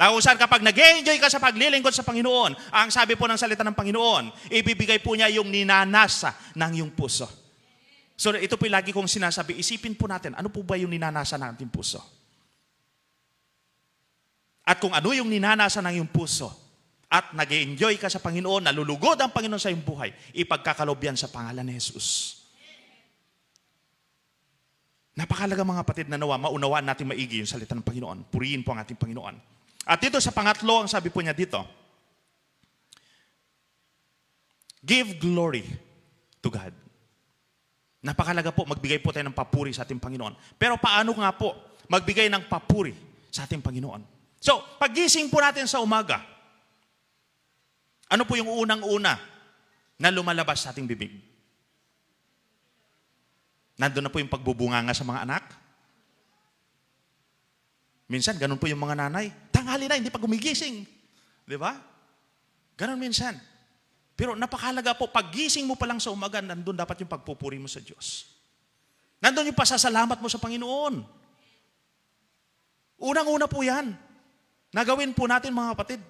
Na kung saan kapag nag-enjoy ka sa paglilingkod sa Panginoon, ang sabi po ng salita ng Panginoon, ibibigay po niya yung ninanasa ng iyong puso. So ito po lagi kong sinasabi, isipin po natin, ano po ba yung ninanasa ng ating puso? At kung ano yung ninanasa ng iyong puso, at nag-enjoy ka sa Panginoon, nalulugod ang Panginoon sa iyong buhay, ipagkakalob yan sa pangalan ni Jesus. Napakalaga, mga kapatid, na nawa, maunawaan natin maigi yung salita ng Panginoon. Purihin po ang ating Panginoon. At dito sa pangatlo, ang sabi po niya dito, give glory to God. Napakalaga po, magbigay po tayo ng papuri sa ating Panginoon. Pero paano nga po magbigay ng papuri sa ating Panginoon? So, pagising po natin sa umaga, Ano po yung unang-una na lumalabas sa ating bibig? Nandun na po yung pagbubunganga sa mga anak. Minsan, ganun po yung mga nanay. Tanghali na, hindi pa gumigising. Di ba? Ganun minsan. Pero napakalaga po, paggising mo pa lang sa umaga, nandun dapat yung pagpupuri mo sa Diyos. Nandun yung pasasalamat mo sa Panginoon. Unang-una po yan. Nagawin po natin mga kapatid.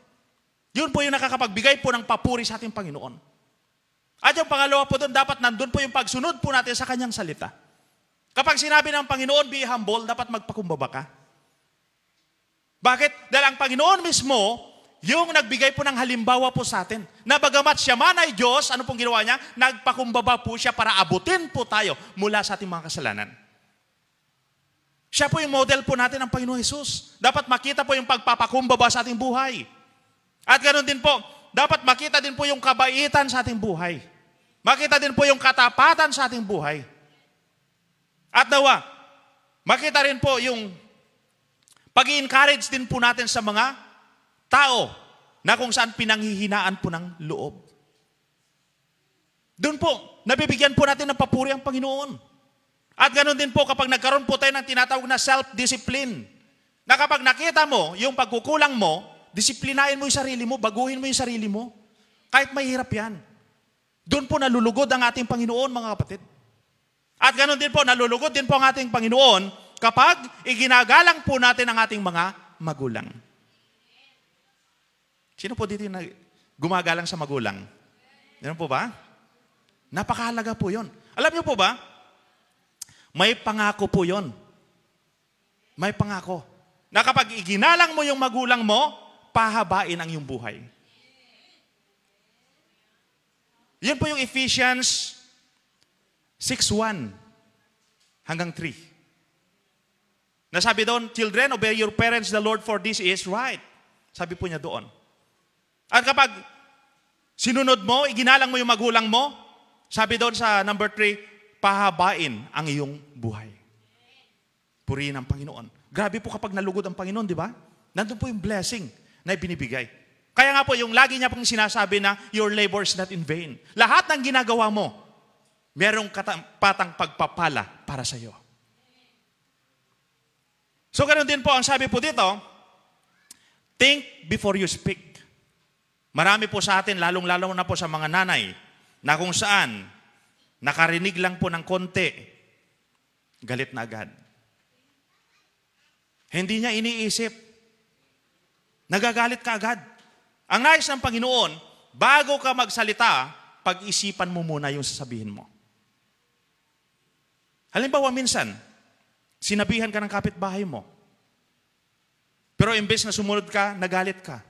Yun po yung nakakapagbigay po ng papuri sa ating Panginoon. At yung pangalawa po doon, dapat nandun po yung pagsunod po natin sa Kanyang salita. Kapag sinabi ng Panginoon, be humble, dapat magpakumbaba ka. Bakit? Dahil ang Panginoon mismo, yung nagbigay po ng halimbawa po sa atin. Na bagamat siya man ay Diyos, ano pong ginawa niya? Nagpakumbaba po siya para abutin po tayo mula sa ating mga kasalanan. Siya po yung model po natin ng Panginoon Jesus. Dapat makita po yung pagpapakumbaba sa ating buhay. At ganoon din po, dapat makita din po yung kabaitan sa ating buhay. Makita din po yung katapatan sa ating buhay. At nawa, makita rin po yung pag-i-encourage din po natin sa mga tao na kung saan pinanghihinaan po ng loob. Doon po, nabibigyan po natin ng papuri ang Panginoon. At ganoon din po kapag nagkaroon po tayo ng tinatawag na self-discipline. Na kapag nakita mo yung pagkukulang mo, disiplinahin mo yung sarili mo, baguhin mo yung sarili mo. Kahit mahirap yan. Doon po nalulugod ang ating Panginoon, mga kapatid. At ganoon din po, nalulugod din po ang ating Panginoon kapag iginagalang po natin ang ating mga magulang. Sino po dito yung gumagalang sa magulang? Yan po ba? Napakahalaga po yon. Alam niyo po ba? May pangako po yon. May pangako. Na kapag iginalang mo yung magulang mo, pahabain ang iyong buhay. Yun po yung Ephesians 6:1 hanggang 3. Nasabi doon, children, obey your parents, the Lord, for this is right. Sabi po niya doon. At kapag sinunod mo, iginalang mo yung magulang mo, sabi doon sa number 3, pahabain ang iyong buhay. Purihin ang Panginoon. Grabe po kapag nalugod ang Panginoon, di ba? Nandun po yung blessing na ibinibigay. Kaya nga po, yung lagi niya pong sinasabi na, your labor is not in vain. Lahat ng ginagawa mo, merong patang pagpapala para sa iyo. So, ganoon din po ang sabi po dito, think before you speak. Marami po sa atin, lalong-lalo na po sa mga nanay, na kung saan, nakarinig lang po ng konti, galit na agad. Hindi niya iniisip. Nagagalit ka agad. Ang nais ng Panginoon, bago ka magsalita, pag-isipan mo muna yung sasabihin mo. Halimbawa minsan, sinabihan ka ng kapitbahay mo. Pero imbes na sumunod ka, nagalit ka.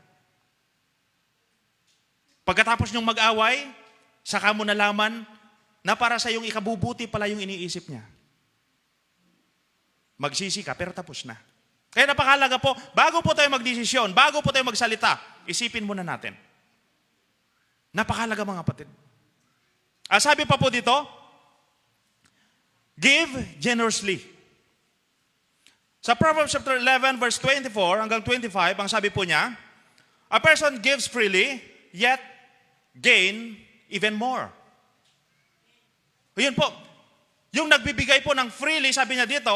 Pagkatapos niyong mag-away, saka mo nalaman na para sa iyong ikabubuti pala yung iniisip niya. Magsisi ka, pero tapos na. Kaya napakahalaga po, bago po tayo magdesisyon, bago po tayo magsalita, isipin muna natin. Napakahalaga mga kapatid. Sabi pa po dito, give generously. Sa Proverbs chapter 11, verse 24 hanggang 25, ang sabi po niya, a person gives freely, yet gain even more. Yun po, yung nagbibigay po ng freely, sabi niya dito,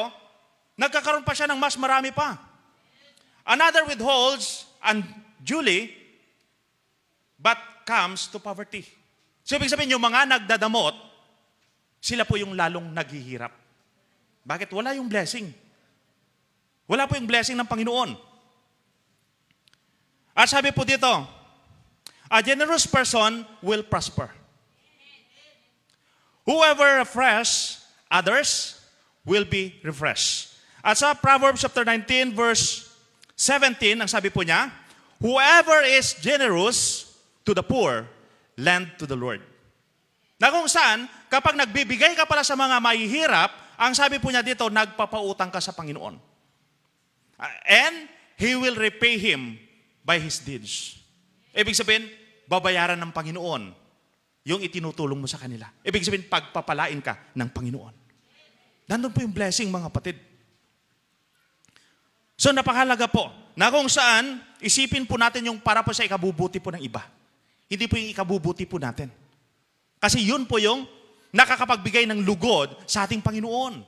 nagkakaroon pa siya ng mas marami pa. Another withholds unduly, but comes to poverty. So, ibig sabihin, yung mga nagdadamot, sila po yung lalong naghihirap. Bakit? Wala yung blessing. Wala po yung blessing ng Panginoon. At sabi po dito, a generous person will prosper. Whoever refresh others will be refreshed. At sa Proverbs chapter 19, verse 17, ang sabi po niya, whoever is generous to the poor, lend to the Lord. Na kung saan, kapag nagbibigay ka pala sa mga mahihirap, ang sabi po niya dito, nagpapautang ka sa Panginoon. And He will repay him by his deeds. Ibig sabihin, babayaran ng Panginoon yung itinutulong mo sa kanila. Ibig sabihin, pagpapalain ka ng Panginoon. Nandun po yung blessing, mga kapatid. So napakahalaga po, na kung saan, isipin po natin yung para po sa ikabubuti po ng iba. Hindi po yung ikabubuti po natin. Kasi yun po yung nakakapagbigay ng lugod sa ating Panginoon.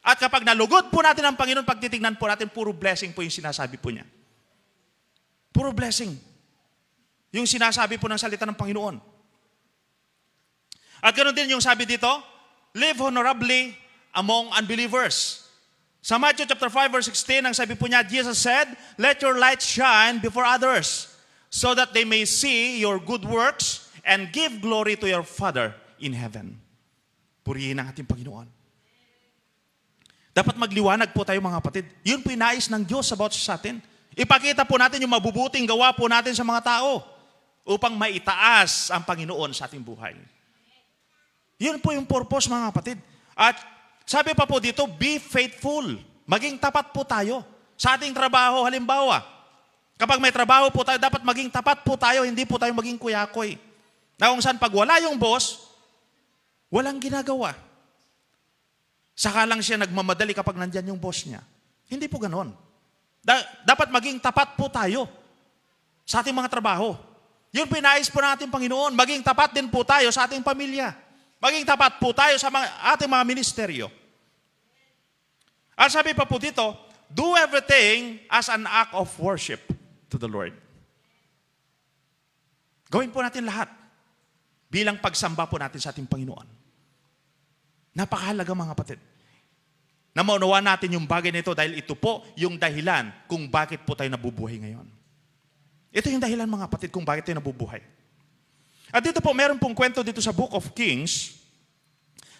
At kapag nalugod po natin ang Panginoon, pag titignan po natin, puro blessing po yung sinasabi po niya. Puro blessing. Yung sinasabi po ng salita ng Panginoon. At ganoon din yung sabi dito, live honorably among unbelievers. Sa Matthew chapter 5 verse 16, ang sabi po niya, Jesus said, let your light shine before others, so that they may see your good works and give glory to your Father in heaven. Purihin ang ating Panginoon. Dapat magliwanag po tayo mga kapatid. Yun po yung nais ng Diyos about sa atin. Ipakita po natin yung mabubuting gawa po natin sa mga tao upang maitaas ang Panginoon sa ating buhay. Yun po yung purpose mga kapatid. At sabi pa po dito, be faithful. Maging tapat po tayo sa ating trabaho. Halimbawa, kapag may trabaho po tayo, dapat maging tapat po tayo, hindi po tayo maging kuyakoy. Na kung saan pag wala yung boss, walang ginagawa. Saka lang siya nagmamadali kapag nandyan yung boss niya. Hindi po ganon. Dapat maging tapat po tayo sa ating mga trabaho. Yun pinais po ng ating Panginoon. Maging tapat din po tayo sa ating pamilya. Maging tapat po tayo sa ating mga ministeryo. At sabi pa po dito, do everything as an act of worship to the Lord. Gawin po natin lahat bilang pagsamba po natin sa ating Panginoon. Napakahalaga mga kapatid. Na maunawaan natin yung bagay nito dahil ito po yung dahilan kung bakit po tayo nabubuhay ngayon. Ito yung dahilan mga kapatid kung bakit tayo nabubuhay. At dito po, meron pong kwento dito sa Book of Kings,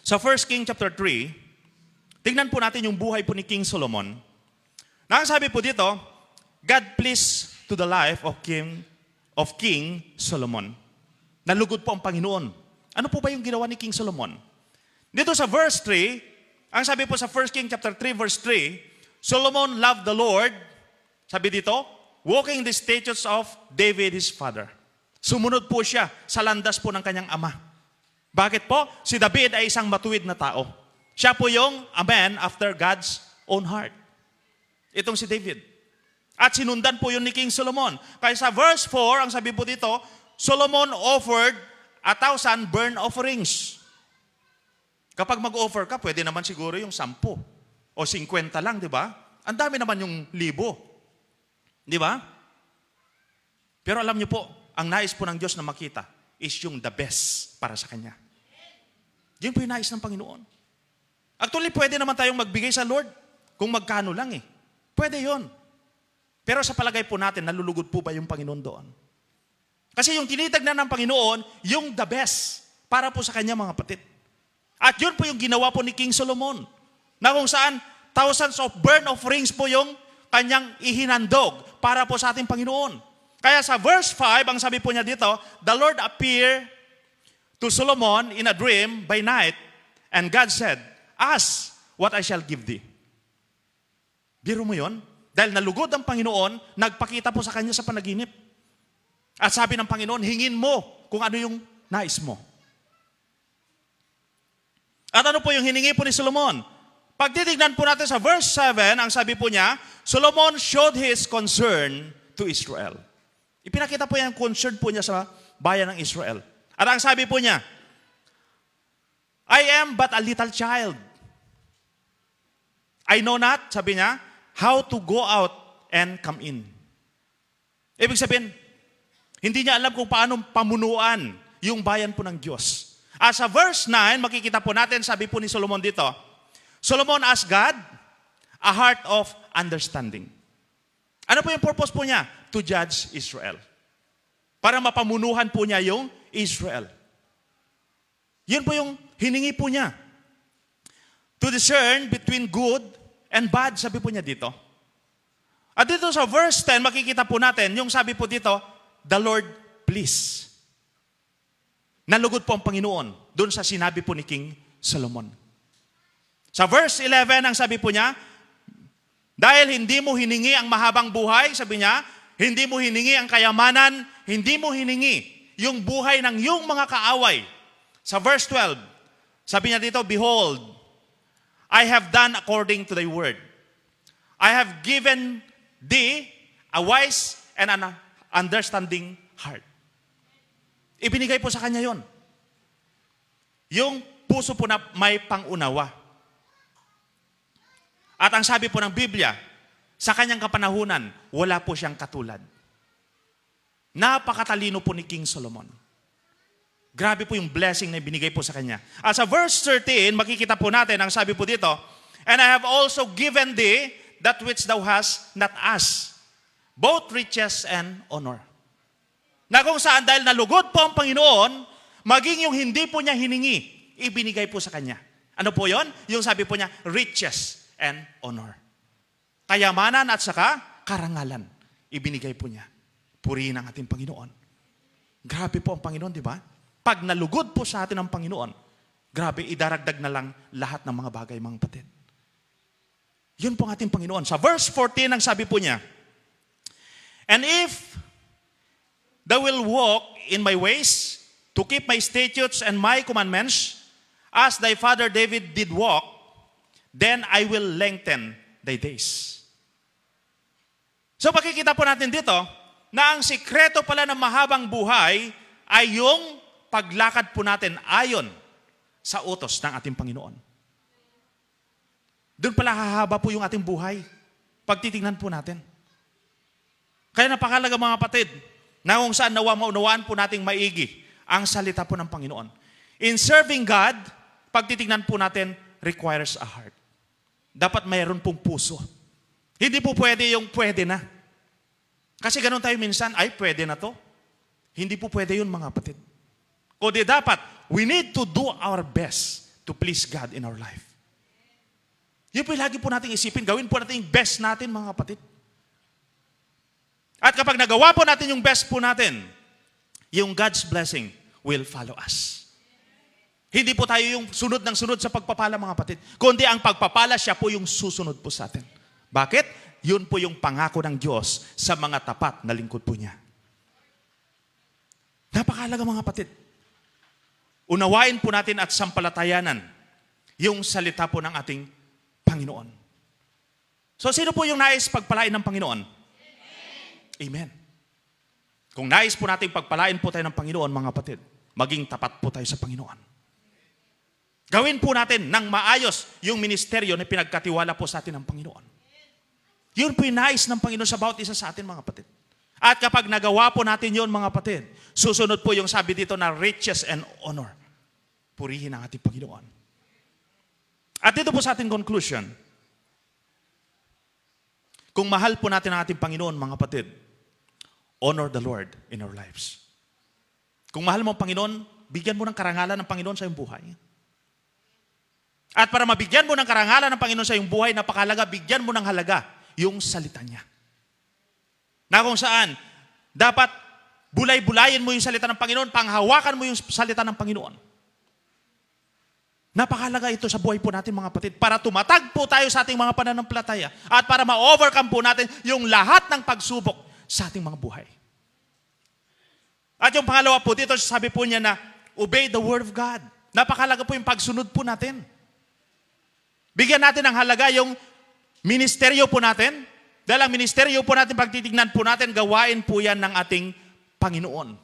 sa 1 King chapter 3, tingnan po natin yung buhay po ni King Solomon. Na ang sabi po dito, God pleased to the life of King Solomon. Nalugod po ang Panginoon. Ano po ba yung ginawa ni King Solomon? Dito sa verse 3, ang sabi po sa 1 King chapter 3 verse 3, Solomon loved the Lord, sabi dito, walking the statutes of David his father. Sumunod po siya sa landas po ng kanyang ama. Bakit po? Si David ay isang matuwid na tao. Siya po yung a man after God's own heart. Itong si David. At sinundan po yun ni King Solomon. Kaya sa verse 4, ang sabi po dito, Solomon offered 1,000 burnt offerings. Kapag mag-offer ka, pwede naman siguro yung 10 o 50 lang, di ba? Ang dami naman yung 1,000. Di ba? Pero alam niyo po, ang nais po ng Diyos na makita is yung the best para sa Kanya. Yun po yung nais ng Panginoon. Actually, pwede naman tayong magbigay sa Lord kung magkano lang eh. Pwede yun. Pero sa palagay po natin, nalulugod po ba yung Panginoon doon? Kasi yung tinitignan ng Panginoon, yung the best para po sa Kanya mga kapatid. At yun po yung ginawa po ni King Solomon. Na kung saan, thousands of burnt offerings po yung kanyang ihinandog para po sa ating Panginoon. Kaya sa verse 5, ang sabi po niya dito, the Lord appeared to Solomon in a dream by night, and God said, ask what I shall give thee. Biro mo yun? Dahil nalugod ang Panginoon, nagpakita po sa kanya sa panaginip. At sabi ng Panginoon, hingin mo kung ano yung nais mo. At ano po yung hiningi po ni Solomon? Pag titignan po natin sa verse 7, ang sabi po niya, Solomon showed his concern to Israel. Ipinakita po yung concern po niya sa bayan ng Israel. At ang sabi po niya, I am but a little child. I know not, sabi niya, how to go out and come in. Ibig sabihin, hindi niya alam kung paano pamunuan yung bayan po ng Diyos. At sa verse 9, makikita po natin, sabi po ni Solomon dito, Solomon asked God a heart of understanding. Ano po yung purpose po niya? To judge Israel. Para mapamunuhan po niya yung Israel. Yun po yung hiningi po niya. To discern between good and bad, sabi po niya dito. At dito sa verse 10, makikita po natin, yung sabi po dito, the Lord please. Nalugod po ang Panginoon doon sa sinabi po ni King Solomon. Sa verse 11, ang sabi po niya, dahil hindi mo hiningi ang mahabang buhay, sabi niya, hindi mo hiningi ang kayamanan, hindi mo hiningi yung buhay ng iyong mga kaaway. Sa verse 12, sabi niya dito, behold, I have done according to thy word. I have given thee a wise and an understanding heart. Ibinigay po sa kanya yon. Yung puso po na may pangunawa. At ang sabi po ng Biblia, sa kanyang kapanahunan, wala po siyang katulad. Napakatalino po ni King Solomon. Grabe po yung blessing na ibinigay po sa kanya. At sa verse 13, makikita po natin, ang sabi po dito, and I have also given thee that which thou hast not asked, both riches and honor. Na kung saan dahil nalugod po ang Panginoon, maging yung hindi po niya hiningi, ibinigay po sa kanya. Ano po yon? Yung sabi po niya, riches and honor. Kayamanan at saka karangalan, ibinigay po niya. Purihin ang ating Panginoon. Grabe po ang Panginoon, di ba? Pag nalugod po sa atin ang Panginoon, grabe, idaragdag na lang lahat ng mga bagay, mga kapatid. Yun po ang ating Panginoon. Sa verse 14, ang sabi po niya, and if thou will walk in my ways, to keep my statutes and my commandments, as thy father David did walk, then I will lengthen thy days. So makikita po natin dito, na ang sikreto pala ng mahabang buhay ay yung paglakad po natin ayon sa utos ng ating Panginoon. Doon pala hahaba po yung ating buhay. Pag titingnan po natin. Kaya napakalaga mga kapatid, na kung saan maunawaan po nating maigi ang salita po ng Panginoon. In serving God, pag titingnan po natin, requires a heart. Dapat mayroon pong puso. Hindi po pwede yung pwede na. Kasi ganun tayo minsan, ay pwede na to. Hindi po pwede yun mga kapatid. Kundi dapat, we need to do our best to please God in our life. Yun po lagi po natin isipin, gawin po natin yung best natin mga kapatid. At kapag nagawa po natin yung best po natin, yung God's blessing will follow us. Hindi po tayo yung sunod ng sunod sa pagpapala mga kapatid, kundi ang pagpapala siya po yung susunod po sa atin. Bakit? Yun po yung pangako ng Diyos sa mga tapat na lingkod po niya. Napakahalaga mga kapatid. Unawain po natin at sampalatayanan yung salita po ng ating Panginoon. So sino po yung nais pagpalain ng Panginoon? Amen. Kung nais po natin pagpalain po tayo ng Panginoon mga kapatid, maging tapat po tayo sa Panginoon. Gawin po natin ng maayos yung ministeryo na pinagkatiwala po sa atin ng Panginoon. Yun po yung nais ng Panginoon sa bawat isa sa atin mga kapatid. At kapag nagawa po natin yun mga kapatid, susunod po yung sabi dito na riches and honor. Purihin ang ating Panginoon. At dito po sa ating conclusion, kung mahal po natin ang ating Panginoon mga kapatid, honor the Lord in our lives. Kung mahal mo ang Panginoon, bigyan mo ng karangalan ng Panginoon sa iyong buhay. At para mabigyan mo ng karangalan ng Panginoon sa iyong buhay, napakahalaga, bigyan mo ng halaga yung salita niya. Na kung saan, dapat bulay-bulayin mo yung salita ng Panginoon, panghawakan mo yung salita ng Panginoon. Napakahalaga ito sa buhay po natin mga kapatid, para tumatag po tayo sa ating mga pananampalataya at para ma-overcome po natin yung lahat ng pagsubok sa ating mga buhay. At yung pangalawa po dito, sabi po niya na obey the word of God. Napakahalaga po yung pagsunod po natin. Bigyan natin ng halaga yung ministeryo po natin. Dahil ang ministeryo po natin, pag titignan po natin, gawain po yan ng ating Panginoon.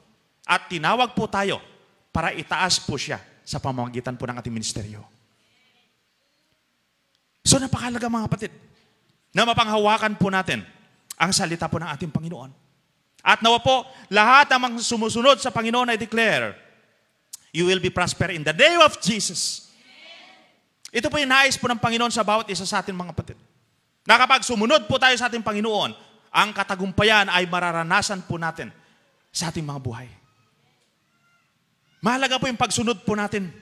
At tinawag po tayo para itaas po siya sa pamamagitan po ng ating ministeryo. So napakahalaga mga kapatid, na mapanghawakan po natin ang salita po ng ating Panginoon. At nawa po, lahat ng mga sumusunod sa Panginoon ay declare, you will be prosper in the name of Jesus. Ito po yung nais po ng Panginoon sa bawat isa sa ating mga kapatid. Na kapag sumunod po tayo sa ating Panginoon, ang katagumpayan ay mararanasan po natin sa ating mga buhay. Mahalaga po yung pagsunod po natin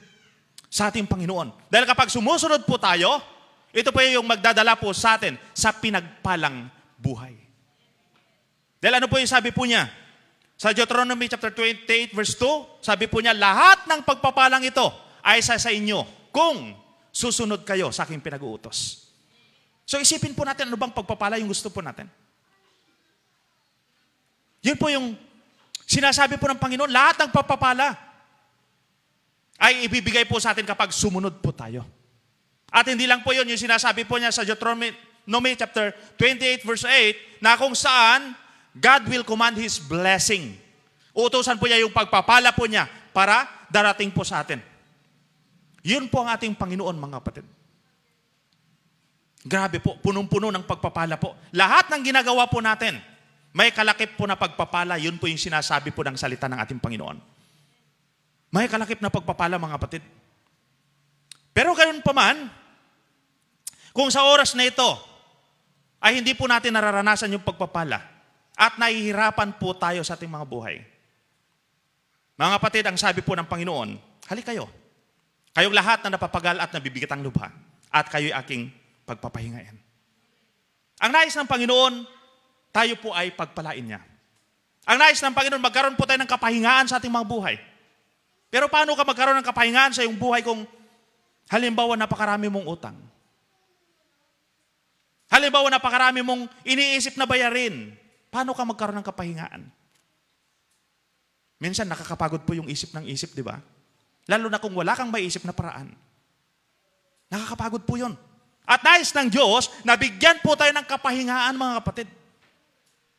sa ating Panginoon. Dahil kapag sumusunod po tayo, ito po yung magdadala po sa atin sa pinagpalang buhay. Dahil ano po yung sabi po niya? Sa Deuteronomy chapter 28 verse 2, sabi po niya, lahat ng pagpapalang ito ay sa inyo kung susunod kayo sa aking pinag-uutos. So isipin po natin ano bang pagpapala yung gusto po natin. Yun po yung sinasabi po ng Panginoon, lahat ng pagpapala ay ibibigay po sa atin kapag sumunod po tayo. At hindi lang po yun, yung sinasabi po niya sa Deuteronomy chapter 28 verse 8, na kung saan God will command His blessing Uutusan po niya yung pagpapala po niya para darating po sa atin. Yun po ang ating Panginoon, mga kapatid. Grabe po, punong-puno ng pagpapala po. Lahat ng ginagawa po natin, may kalakip po na pagpapala, yun po yung sinasabi po ng salita ng ating Panginoon. May kalakip na pagpapala, mga kapatid. Pero gayon pa man, kung sa oras na ito, ay hindi po natin nararanasan yung pagpapala at nahihirapan po tayo sa ating mga buhay. Mga kapatid, ang sabi po ng Panginoon, halik kayo. Kayong lahat na napapagal at nabibigat ang lubha at kayo'y aking pagpapahingain. Ang nais ng Panginoon, tayo po ay pagpalain niya. Ang nais ng Panginoon, magkaroon po tayo ng kapahingaan sa ating mga buhay. Pero paano ka magkaroon ng kapahingaan sa iyong buhay kung halimbawa napakarami mong utang? Halimbawa napakarami mong iniisip na bayarin? Paano ka magkaroon ng kapahingaan? Minsan nakakapagod po yung isip ng isip, di ba? Lalo na kung wala kang maiisip na paraan. Nakakapagod po yun. At nais ng Diyos, nabigyan po tayo ng kapahingaan, mga kapatid.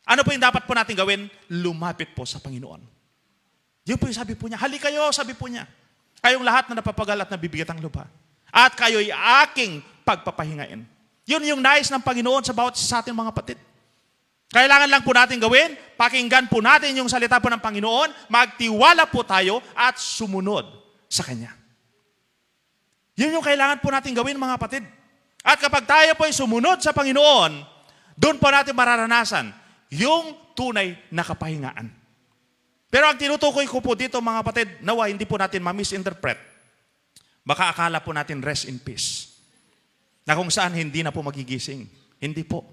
Ano po yung dapat po natin gawin? Lumapit po sa Panginoon. Yun po yung sabi po niya. Halik kayo, sabi po niya. Kayong lahat na napapagal at nabibigat ang lupa. At kayo'y aking pagpapahingain. Yun yung nais ng Panginoon sa bawat sa ating mga kapatid. Kailangan lang po natin gawin, pakinggan po natin yung salita po ng Panginoon, magtiwala po tayo at sumunod sa Kanya. Yun yung kailangan po natin gawin, mga kapatid. At kapag tayo po ay sumunod sa Panginoon, doon po natin mararanasan yung tunay na kapahingaan. Pero ang tinutukoy ko po dito, mga kapatid, nawa hindi po natin ma-misinterpret. Baka akala po natin rest in peace. Na kung saan hindi na po magigising. Hindi po.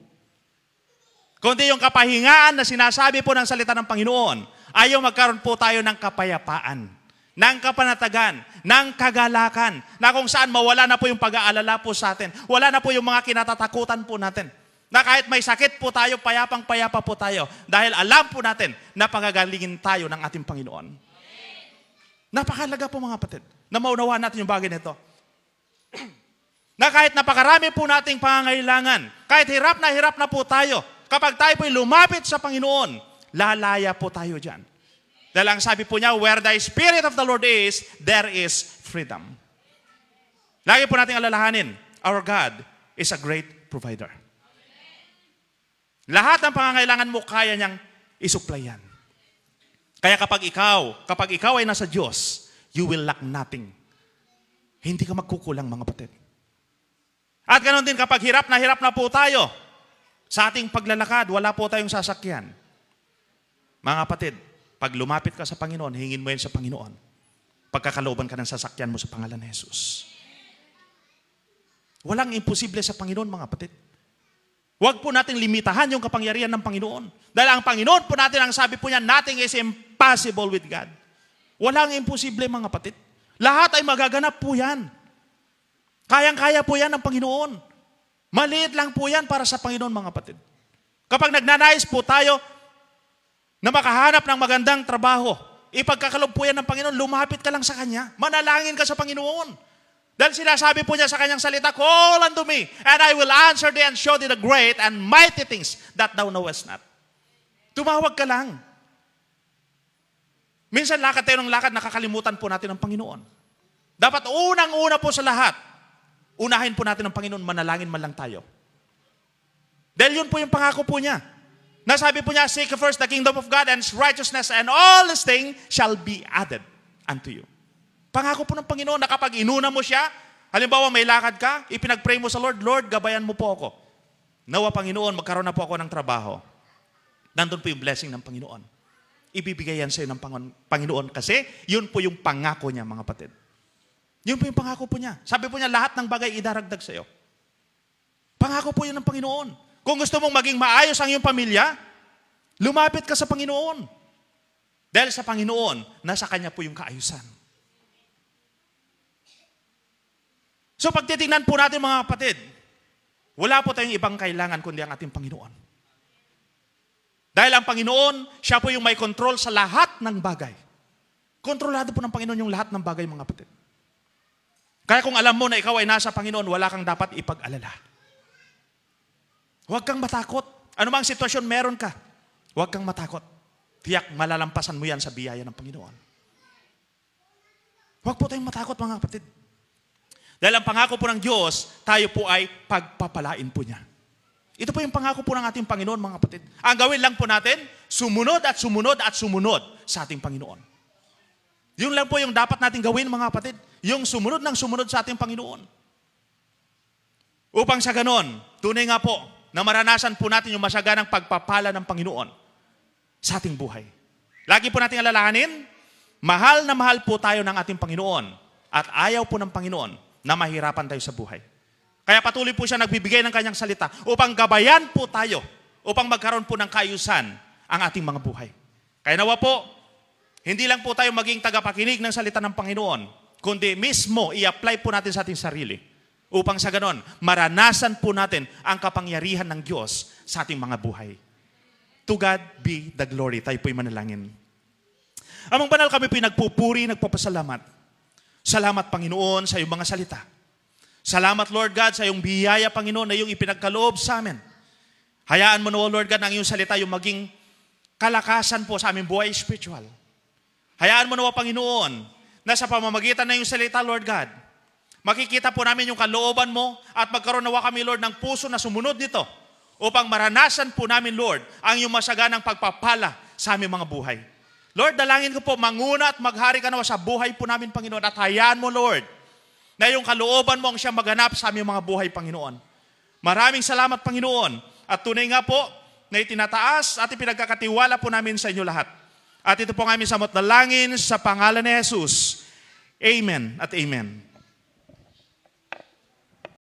Kundi yung kapahingaan na sinasabi po ng salita ng Panginoon, ayaw magkaroon po tayo ng kapayapaan, ng kapanatagan, ng kagalakan, na kung saan mawala na po yung pag-aalala po sa atin. Wala na po yung mga kinatatakutan po natin. Na kahit may sakit po tayo, payapang-payapa po tayo. Dahil alam po natin na pagagalingin tayo ng ating Panginoon. Napakalaga po, mga kapatid, na maunawaan natin yung bagay nito. Na kahit napakarami po nating pangangailangan, kahit hirap na po tayo, kapag tayo po'y lumapit sa Panginoon, lalaya po tayo dyan. Dahil ang sabi po niya, where the Spirit of the Lord is, there is freedom. Lagi po nating alalahanin, our God is a great provider. Lahat ng pangangailangan mo, kaya niyang isuplayan. Kaya kapag ikaw ay nasa Diyos, you will lack nothing. Hindi ka magkukulang, mga kapatid. At ganoon din kapag hirap na po tayo, sa ating paglalakad, wala po tayong sasakyan. Mga kapatid, pag lumapit ka sa Panginoon, hingin mo yan sa Panginoon. Pagkakalooban ka ng sasakyan mo sa pangalan ni Jesus. Walang imposible sa Panginoon, mga kapatid. Huwag po natin limitahan yung kapangyarihan ng Panginoon. Dahil ang Panginoon po natin, ang sabi po niya, nothing is impossible with God. Walang imposible, mga kapatid. Lahat ay magaganap po yan. Kayang-kaya po yan ng Panginoon. Maliit lang po yan para sa Panginoon, mga kapatid. Kapag nagnanais po tayo na makahanap ng magandang trabaho, ipagkakalob po yan ng Panginoon, lumapit ka lang sa Kanya. Manalangin ka sa Panginoon. Dahil sinasabi po niya sa Kanyang salita, call unto me, and I will answer thee and show thee the great and mighty things that thou knowest not. Tumawag ka lang. Minsan lakad tayo ng lakad, nakakalimutan po natin ang Panginoon. Dapat unang-una po sa lahat, unahin po natin ang Panginoon, manalangin man lang tayo. Dahil yun po yung pangako po niya. Nasabi po niya, seek first the kingdom of God and His righteousness, and all these things shall be added unto you. Pangako po ng Panginoon na kapag inuna mo siya, halimbawa may lakad ka, ipinag-pray mo sa Lord, Lord, gabayan mo po ako. Nawa, Panginoon, magkaroon na po ako ng trabaho. Nandun po yung blessing ng Panginoon. Ibibigay yan sa iyo ng Panginoon kasi yun po yung pangako niya, mga kapatid. Yun po yung pangako po niya. Sabi po niya, lahat ng bagay idaragdag sa iyo. Pangako po yun ng Panginoon. Kung gusto mong maging maayos ang iyong pamilya, lumapit ka sa Panginoon. Dahil sa Panginoon, nasa Kanya po yung kaayusan. So pag titingnan po natin, mga kapatid, wala po tayong ibang kailangan kundi ang ating Panginoon. Dahil ang Panginoon, siya po yung may control sa lahat ng bagay. Kontrolado po ng Panginoon yung lahat ng bagay, mga kapatid. Kaya kung alam mo na ikaw ay nasa Panginoon, wala kang dapat ipag-alala. Huwag kang matakot. Ano mang sitwasyon meron ka, huwag kang matakot. Tiyak malalampasan mo yan sa biyaya ng Panginoon. Huwag po tayong matakot mga kapatid. Dahil ang pangako po ng Diyos, tayo po ay pagpapalain po niya. Ito po yung pangako po ng ating Panginoon mga kapatid. Ang gawin lang po natin, sumunod at sumunod at sumunod sa ating Panginoon. Yun lang po yung dapat natin gawin mga kapatid. Yung sumunod ng sumunod sa ating Panginoon. Upang sa ganon, tunay nga po na maranasan po natin yung masaganang pagpapala ng Panginoon sa ating buhay. Lagi po nating alalahanin, mahal na mahal po tayo ng ating Panginoon at ayaw po ng Panginoon na mahirapan tayo sa buhay. Kaya patuloy po siya nagbibigay ng kanyang salita upang gabayan po tayo, upang magkaroon po ng kaayusan ang ating mga buhay. Kaya nawa po, hindi lang po tayo maging tagapakinig ng salita ng Panginoon, kundi mismo i-apply po natin sa ating sarili. Upang sa ganon, maranasan po natin ang kapangyarihan ng Diyos sa ating mga buhay. To God be the glory. Tayo po'y manalangin. Amang banal, kami pinagpupuri, nagpapasalamat. Salamat, Panginoon, sa iyong mga salita. Salamat, Lord God, sa iyong biyaya, Panginoon, na iyong ipinagkaloob sa amin. Hayaan mo na, Lord God, ang iyong salita yung maging kalakasan po sa aming buhay spiritual. Hayaan mo na, Panginoon, na sa pamamagitan ng iyong salita, Lord God, makikita po namin yung kalooban mo at magkaroon nawa kami, Lord, ng puso na sumunod nito upang maranasan po namin, Lord, ang iyong masaganang pagpapala sa aming mga buhay. Lord, dalangin ko po, manguna at maghari ka nawa sa buhay po namin, Panginoon, at hayaan mo, Lord, na yung kalooban mo ang siyang maganap sa aming mga buhay, Panginoon. Maraming salamat, Panginoon, at tunay nga po na itinataas at ipinagkakatiwala po namin sa inyo lahat. At ito po ang aming samot na langin sa pangalan ni Jesus. Amen at amen.